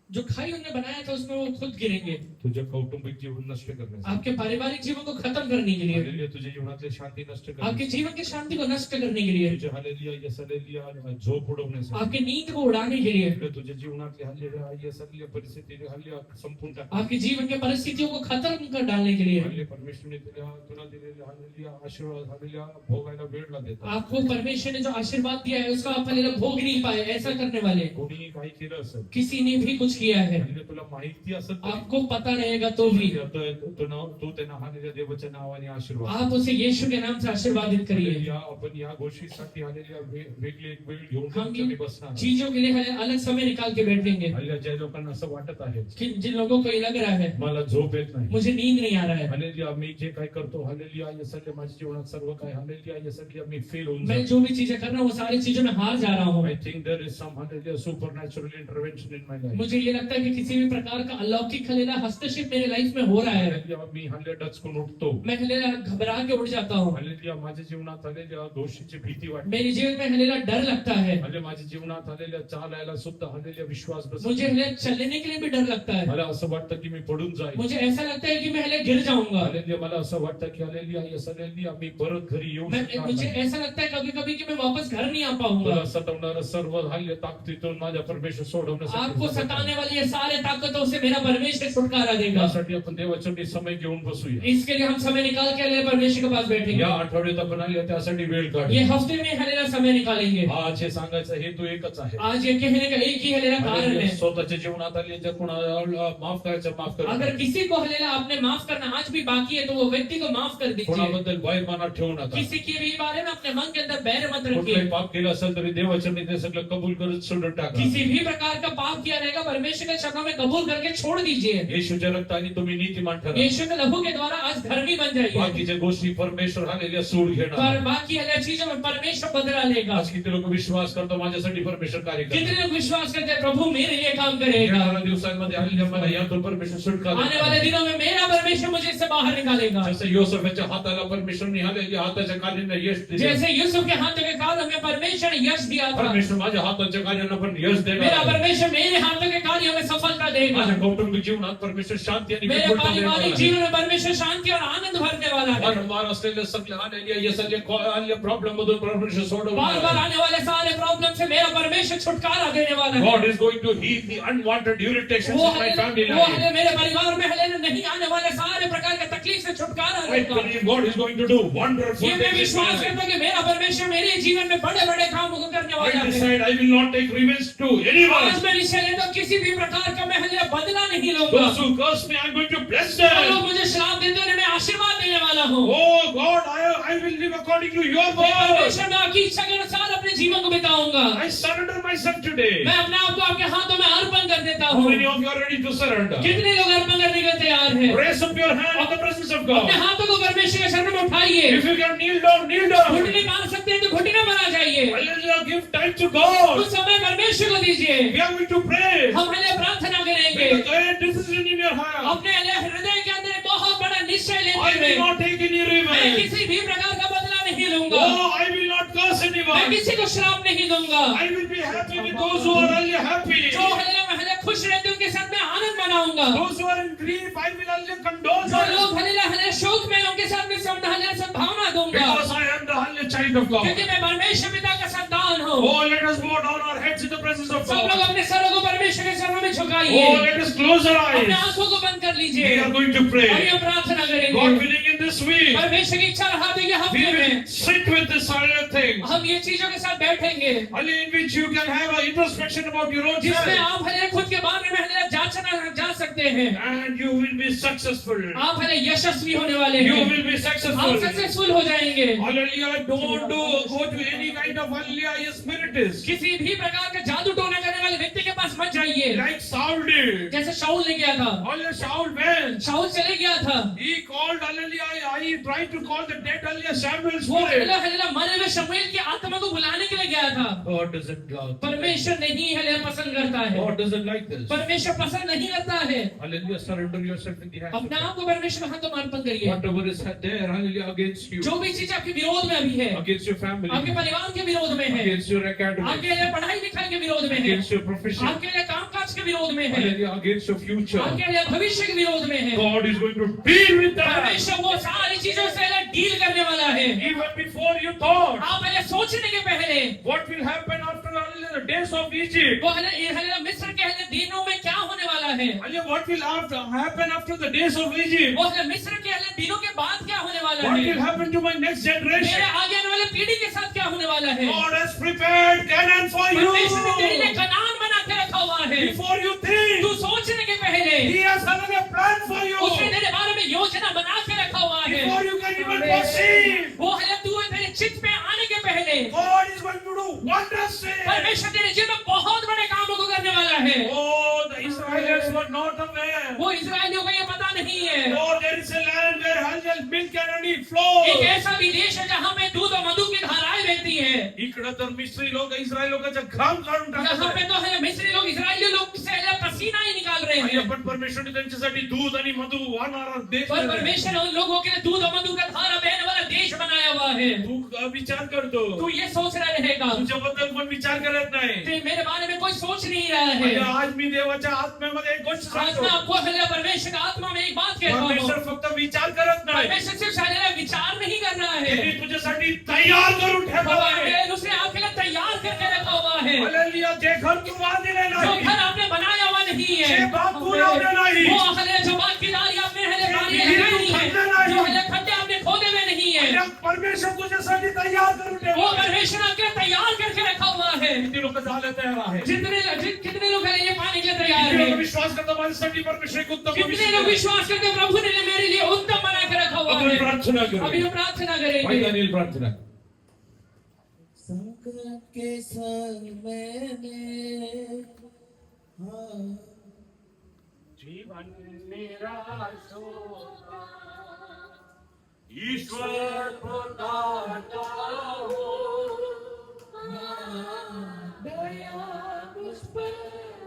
जो खाई उन्होंने बनाया था उसमें वो खुद गिरेंगे। तुझे कौटुंबिक जीवन नष्ट करने से, आपके पारिवारिक जीवन को खत्म करने के लिए, हालेलुया, तुझे जीवनातली शांती नष्ट करने आपके से, जीवन की शांति को नष्ट करने के लिए, तुझे हालेलुया यस हालेलुया झोप उडवणे से, आपके नींद को उड़ाने के लिए, हालेलुया, तुझे जीवनातली हालेलुया यस हालेलुया परिस्थिती हालेलुया संपूर्ण टाकणे, आपके जीवन के परिस्थितियों को खत्म कर डालने के लिए, हालेलुया, परमेश्वरने तुला दिलेले हालेलुया आशीर्वाद हालेलुया भोगायला वेळ लागेल. आपको परमेश्वर ने जो आशीर्वाद दिया है उसका आप पहले भोग नहीं पाए, ऐसा करने वाले कोणी काही केलं असेल, किसी ने भी कुछ किया है, हालेलुया, तुला माहिती असेल तरी, आपको पता रहेगा तो भी तू त्यांना हालेलुया देवाच्या नावाने आशीर्वाद, आप उसे यीशु के नाम से आशीर्वादित करिए। हालेलुया, आपण या गोष्टीसाठी हालेलुया वेगळी एक वेळ घेऊन हम तुमच्याकडे बसणार. चीजों के लिए अलग समय निकाल के बैठेंगे। हालेलुया, ज्या लोकांना असं वाटत आहे कि जिन लोगों को ये लग रहा है मला झोप येत नाही, मुझे नींद नहीं आ रहा है, हालेलुया, मी जे काय करतो हालेलुया यासाठी माझ्या जीवनात सर्व काय हालेलुया यासाठी मी फेल होऊन मैं जातो. जो भी चीजें कर रहा हूँ वो सारी चीजों में हार जा रहा हूँ। I think there is some hallelujah supernatural intervention in my life. मुझे ये लगता है कि किसी भी प्रकार का अलौकिक हलेला हस्तक्षेप मेरे लाइफ में हो रहा है। हालेलुया, मी हालेलुया डचकून उठतो. मैं हलेला घबरा के उठ जाता हूँ, हालेलुया, माझ्या जीवनात हालेलुया दोषीची भीती वाटते. मेरे जीवन में हलेला डर लगता है, हालेलुया, माझ्या जीवनात हालेलुया चालायला सुद्धा हालेलुया विश्वास बसत मुझे नाही. हलेला चलने के लिए भी डर लगता है, मला असं वाटतं की मी पडून जाईन. मुझे ऐसा लगता है कि मैं हले गिर जाऊंगा, हालेलुया, मला असं वाटतं की हालेलुया यस हालेलुया मी परत घरी येऊ शकणार मुझे नाही. ऐसा लगता है कभी कभी कि मैं वापस घर नहीं आ पाऊंगा। तुला सतावणारं सर्व हाल्य ताकदीतून माझ्या परमेश्वर सोडवण्यासाठी आपको सताने वाली ये सारे ताकतों से मेरा परमेश्वर छुटकारा देगा। यासाठी आपण देवाच्या समय घेऊन बसूया. इसके लिए हम समय निकाल के हलेला परमेश्वर के पास बैठेंगे। या आठवड्यात आपण आले त्यासाठी वेळ ये काढू. हफ्ते में हलेला समय निकालेंगे। आज हे सांगायचा हेतू एकच आहे. आज ये कहने का एक ही हलेला कारण हालेलुया, है, स्वतःच्या जीवनात आले जर कोणाला माफ करायचं माफ करा. अगर किसी को हलेला आपने माफ करना आज भी बाकी है तो वो व्यक्ति को माफ कर दीजिए। कोणाबद्दल बैर मनात ठेवू नका. किसी के भी बारे में अपने मन के अंदर बैर मत रखिए। कुठलंही पाप केलं असेल तरी देवाच्या नीती सगळं कबूल करत सोडून टाका. किसी भी प्रकार का पाप किया रहेगा परमेश्वर के चरणों में कबूल करके छोड़ दीजिए। येशूच्या रक्ताने तुम्ही नीतिमान ठरा. यीशु के लहू के द्वारा आज धर्मी बन जाइए। बाकीच्या गोष्टी परमेश्वर हालेलुया सूड पर घेणार. बाकी हले चीजों में परमेश्वर बदला लेगा। आज किती लोक विश्वास करतो माझ्यासाठी परमेश्वर कार्य कितने करणार. लोग विश्वास करते हैं प्रभु मेरे लिए काम करेगा, येणाऱ्या दिवसांमध्ये हालेलुया मला यातून परमेश्वर सुटका आने वाले देणार. दिनों में मेरा परमेश्वर मुझे इससे बाहर निकालेगा। जसं योसेफच्या हाताला परमेश्वरने हालेलुया हाताच्या कार्याने यश दिले. जैसे यूसुफ के हाथों के काल में परमेश्वर ने यश दिया था, परमेश्वर माझ्या हाताच्या कार्याने पण यश मेरा देणार. परमेश्वर मेरे हाथों के कार्य में सफलता देगा। माझ्या कौटुंबिक जीवनात परमेश्वर शांती आणि मेरे विपुलता देणार पारिवारिक आहे. जीवन में परमेश्वर शांति और आनंद भरने वाला है। वारंवार असलेले सगळे हालेलुया या सगळे प्रॉब्लेम मधून परमेश्वर सोडवणार बार बार आहे. आने वाले सारे प्रॉब्लम से मेरा परमेश्वर छुटकारा देने वाला है। God is going to heal the unwanted irritations वो in my family वो life. हले मेरे परिवार में हले नहीं आने वाले सारे प्रकार के तकलीफ से छुटकारा I देगा। believe God is going to do wonderful ये मैं things in my विश्वास life. करता हूं कि मेरा परमेश्वर मेरे जीवन में बड़े बड़े काम करने I वाला है। decide I will not take revenge to anyone. आज मैं निश्चय लेता हूं किसी भी प्रकार का मैं हले बदला नहीं लूंगा। Those who curse me, I am going to bless जो लोग them. मुझे श्राप देते हैं मैं आशीर्वाद देने वाला हूँ। Oh God, I will live according to your मैं word. परमेश्वर में आपकी इच्छा के अनुसार अपने जीवन को बिताऊंगा। I surrender myself today. मैं अपने आप को आपके हाथों में अर्पण कर देता How हूँ। many of you are ready to surrender? कितने लोग अर्पण करने के लिए तैयार हैं? Raise up your hand in the presence of अपने God. हाथों को परमेश्वर के चरणों में उठाइए। If you can kneel down, kneel down. घुटने मार सकते हैं तो घुटने बना जाइए। Hallelujah, give time to God. कुछ समय परमेश्वर को दीजिए। We are going to pray. हम हले प्रार्थना करेंगे। With a great decision in your heart. अपने हृदय के अंदर एक बहुत बड़ा निश्चय I लेते will हुए not take any मैं revenge. किसी भी प्रकार का बदला नहीं लूंगा। Oh, I will not curse मैं anyone. किसी को श्राप नहीं दूंगा। I will be happy with those who are only happy. जो हले खुश रहते हैं उनके साथ मैं आनंद मनाऊंगा। Those who are in grief, I will only condole जो them. लोग हले शोक में हैं, उनके साथ मैं सद्भावना दूंगा। Because I am the only child of God. क्योंकि मैं परमेश्वर पिता का संतान हूँ। Oh, let us bow down our heads in the presence of सब लोग God. अपने सरों को परमेश्वर के चरणों में झुकाइए। Oh, let us close our अपने eyes. आंखों को बंद कर लीजिए। We are going to और pray. ये प्रार्थना God करेंगे। willing in this week, परमेश्वर की इच्छा रहा देंगे we हफ्ते will में sit with the silent things. हम ये चीजों के साथ बैठेंगे Only in which you can have an introspection about your own जिसमें self. आप हले खुद के बारे में हले जा सकते हैं। And you will be successful. आप हले यशस्वी होने वाले You हैं। will be आप successful. सक्सेसफुल हो जाएंगे। Hallelujah. Don't go to any kind of hallelujah spiritist. किसी भी प्रकार का जादू टोना करने वाले व्यक्ति के पास मत जाइए। Like Saul did. जैसे शाऊल ने किया था। Hallelujah. Saul went. शाऊल चले गया था। He called hallelujah. He tried to call the dead hallelujah Samuel's वो spirit. हले मरे हुए शमूएल की आत्मा को बुलाने के लिए गया था। God doesn't love. परमेश्वर नहीं है पसंद करता है, God doesn't like this. परमेश्वर पसंद नहीं करता है। Hallelujah. Surrender yourself in the hands of अपने God. आप को परमेश्वर के हाथों में अर्पण करिए। Whatever is there, hallelujah, against you, जो भी चीज आपके विरोध में अभी है, against your family, आपके परिवार के विरोध में है, against your academics, आपके लिए पढ़ाई लिखाई के विरोध में है, against your profession, आपके लिए कामकाज के विरोध में है, hallelujah, against your future, आपके लिए भविष्य के विरोध में है। God is going to deal with that. परमेश्वर वो सारी चीजों से डील करने वाला है। Even before you thought, आप पहले सोचने के पहले what will happen after hallelujah, the days of Egypt? वो मिस्र के दिनों में क्या होने वाला है, Hallelujah, what will happen after the days of Egypt? वो मिस्र के दिनों के बाद क्या होने वाला What है, will happen to my next generation? मेरे आगे आने वाले पीढ़ी के साथ क्या होने वाला है। God has prepared Canaan for you. परमेश्वर ने तेरे लिए कनान बना के रखा हुआ है। Before you think, तू सोचने के पहले He has another plan for you. उसने तेरे बारे में योजना बना के रखा हुआ है। Before you can even perceive, वो है तू तेरे चित्त पे आने के पहले God is going to do wondrous things. परमेश्वर तेरे जीवन में बहुत बड़े कामों को करने वाला है। Oh, the Israelites were not aware. वो इस्राएलियों को ये पता नहीं है। Oh, there is a land where hallelujah, milk and honey एक flow. ऐसा भी देश है जहाँ पे दूध और मधु की धाराएं बहती है। इकडे तर मिस्री लोक इस्रायल लोकांचा घाम काढून यहाँ टाकतात. पे तो है मिस्री लोग इस्राएली लोग से पसीना ही निकाल रहे आणि हैं। आपण परमेश्वरने त्यांच्यासाठी दूध आणि मधु वाहणारा देश पर दिलाय. परमेश्वर ने उन लोगों के लिए दूध और मधु का धारा बहने वाला देश बनाया हुआ है। तू विचार करतो, तू ये सोच रहा रहेगा, तुझ्याबद्दल पण विचार करत नाही. ते मेरे बारे में कोई सोच नहीं रहा है। आणि आज मी देवाच्या आत्म्यामध्ये एक गोष्ट आज मैं सांगतो. आपको परमेश्वर का आत्मा में एक बात कहता हूँ, परमेश्वर फक्त विचार करत नाही, परमेश्वर सिर्फ शायद विचार नहीं कर रहा है, त्यांनी तुझ्यासाठी तयार करून ठेवलं आहे. उसने आपके लिए तैयार करके रखा हुआ है। हालेलुया. जे घर तू बांधलेले जो नाही, घर आपने बनाया हुआ नहीं है, जे बाग तू लावले नाही, वो जो बात की डाली आपने बाड़ियां लगाई नहीं है, जो खड्डे आपने खोदे हुए नहीं है, त्या परमेश्वर तुझ्यासाठी तयार करून वो ठेवलं आहे. परमेश्वर आपके लिए तैयार करके रखा हुआ है। किती लोक झाले तयार आहे? कितने लोग हैं ये पाने के लिए तैयार किती लोक है? विश्वास करतात माझ्यासाठी परमेश्वर एक उत्तम कितने भविष्य लोग आहे? विश्वास करते हैं प्रभु ने मेरे लिए उत्तम बना के रखा हुआ आपण है। प्रार्थना अभी करूया. हम प्रार्थना भाई करेंगे। दानिएल प्रार्थना. संकट के समय में हाँ जीवन निराश होता, ईश्वर बताता हो, दया मुझ पर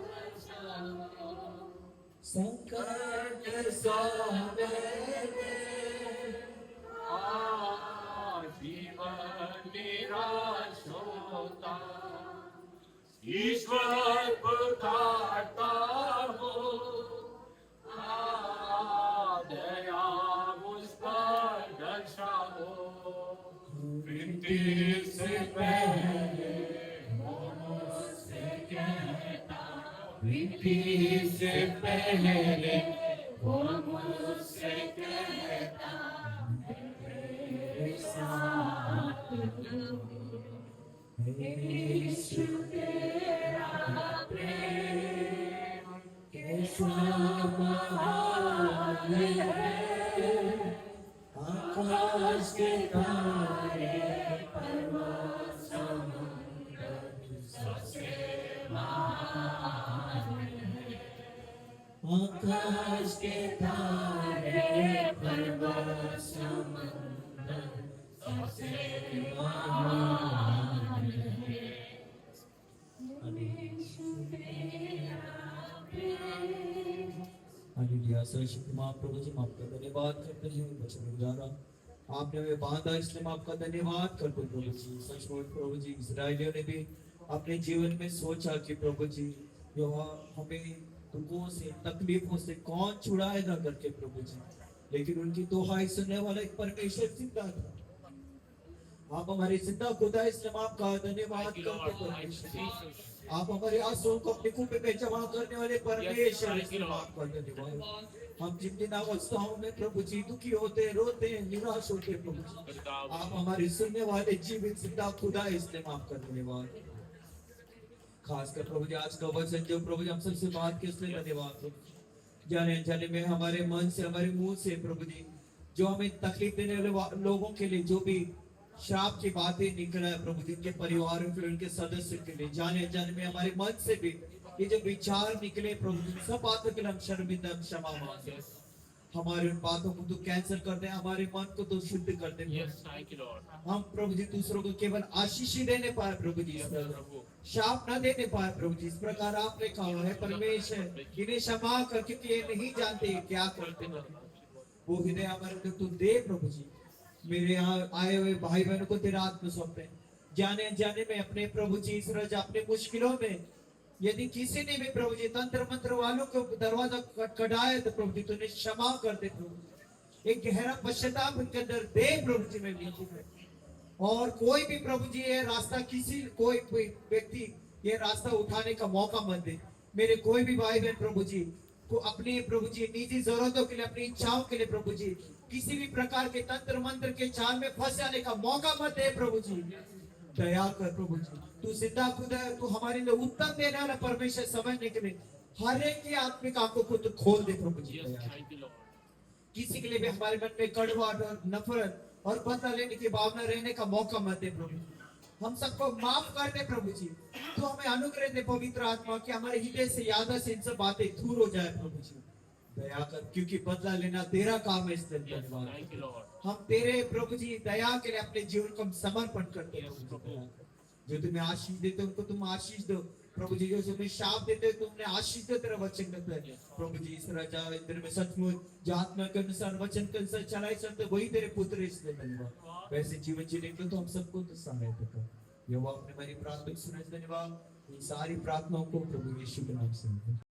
बरसाओ। संकट के समय जीवन निराश होता, ईश्वर बताता हो, दया मुझ पर दर्शाओ। विनती से पहले मुझसे कहता, विनती से पहले वो मुझसे कहता, मेरे साथ यीशु तेरा प्रेम कैसा महान है, आकाश के तारे पर्वत समुद्र सबसे महान है, आकाश के तारे पर्वत समुद्र सबसे महान है। हालेलुया। सर्वशक्ति महाप्रभु जी, हम आपका धन्यवाद करते हैं वचन के द्वारा आपने हमें बांधा, इसलिए हम आपका धन्यवाद करते हैं प्रभु जी। सचमुच प्रभु जी, इस्राएलियों ने भी अपने जीवन में सोचा कि प्रभु जी जो हमें दुखों से तकलीफों से कौन छुड़ाएगा करके प्रभु जी, लेकिन उनकी दुहाई सुनने वाला एक परमेश्वर जिंदा था। आप हमारे जिंदा खुदा, इसलिए हम आपका धन्यवाद करते हैं परमेश्वर। आप हमारे आंसुओं को अपने कुएं में जमा करने वाले परमेश्वर, इसलिए हम आपका धन्यवाद। हम जिन जिन अवस्थाओं में प्रभु जी दुखी होते, रोते हैं, निराश होते हैं प्रभु जी, आप हमारे सुनने वाले जीवित जिंदा खुदा है, इसलिए हम आपका धन्यवाद। खासकर प्रभु जी आज का वचन जो प्रभु जी हम सबसे बात के, इसलिए धन्यवाद प्रभु जी। जाने अनजाने में हमारे मन से, हमारे मुंह से प्रभु जी जो हमें तकलीफ देने वाले लोगों के लिए जो भी श्राप की बातें निकला है प्रभु जी, उनके परिवार के उनके सदस्य के लिए जाने अनजाने में हमारे मन से भी ये जो विचार निकले प्रभु जी, सब बातों के लिए हम शर्मिंदा, हम क्षमा मांगते हैं। हमारे उन बातों को तू कैंसिल कर दे, हमारे मन को तू शुद्ध कर दे। Yes thank you lord. हम प्रभु जी दूसरों को केवल आशीष ही देने पाए प्रभु जी, इस तरह प्रभु शाप न देने पाए प्रभु जी। इस प्रकार आपने कहा है परमेश्वर इन्हें क्षमा कर, क्योंकि ये नहीं जानते ये क्या करते हैं। वो हृदय हमारे अंदर तू दे प्रभु जी। मेरे यहाँ आए हुए भाई बहनों को तेरा हाथ में सौंपते हैं, जाने अनजाने में अपने प्रभु जी इस रोज अपने मुश्किलों में यदि किसी ने भी प्रभु जी तंत्र मंत्र वालों को दरवाजा खटखटाया तो प्रभु जी तूने क्षमा कर दे प्रभु। एक गहरा पश्चाताप उनके अंदर दे प्रभु जी, मैं विनती करता हूं। और कोई भी प्रभु जी ये रास्ता किसी कोई व्यक्ति ये रास्ता उठाने का मौका मत दे। मेरे कोई भी भाई बहन प्रभु जी को अपनी प्रभु जी निजी जरूरतों के लिए, अपनी इच्छाओं के लिए प्रभु जी किसी भी प्रकार के तंत्र मंत्र के जाल में फंस जाने का मौका मत दे प्रभु जी। दया कर प्रभु जी, तू जिंदा खुदा है, तू हमारे लिए उत्तम देने वाला परमेश्वर समझने के लिए हर एक की आत्मिक आंखों को तू खोल दे प्रभु जी। यस दया कर। Thank you Lord. किसी के लिए भी हमारे मन में कड़वाहट और नफरत और बदला लेने की भावना रहने का मौका मत दे प्रभु। हम सबको माफ कर दे प्रभु जी। तो हमें अनुग्रह दे पवित्र आत्मा कि हमारे हृदय से याद से इन सब बातें दूर हो जाए प्रभु जी। दया कर, क्योंकि बदला लेना तेरा काम है। इस दिन यस धन्यवाद थैंक यू लॉर्ड। हम तेरे प्रभु जी दया के लिए अपने जीवन को हम समर्पण करते हैं Yes, प्रभु जी। प्रभु। दया कर। जो तुम्हें आशीष देते हो उनको तुम आशीष दो प्रभु जी। जो तुम्हें शाप देते हो तुमने आशीष दो, तेरा वचन कहता है प्रभु जी। इस राजा इंद्र में सचमुच जो आत्मा के अनुसार वचन के अनुसार चलाए चलते वही तेरे पुत्र। इसलिए धन्यवाद। वैसे जीवन जीने के लिए तो हम सबको तो सहायता कर। यहोवा आपने हमारी प्रार्थना सुना, धन्यवाद। इन सारी प्रार्थनाओं को प्रभु यीशु के नाम से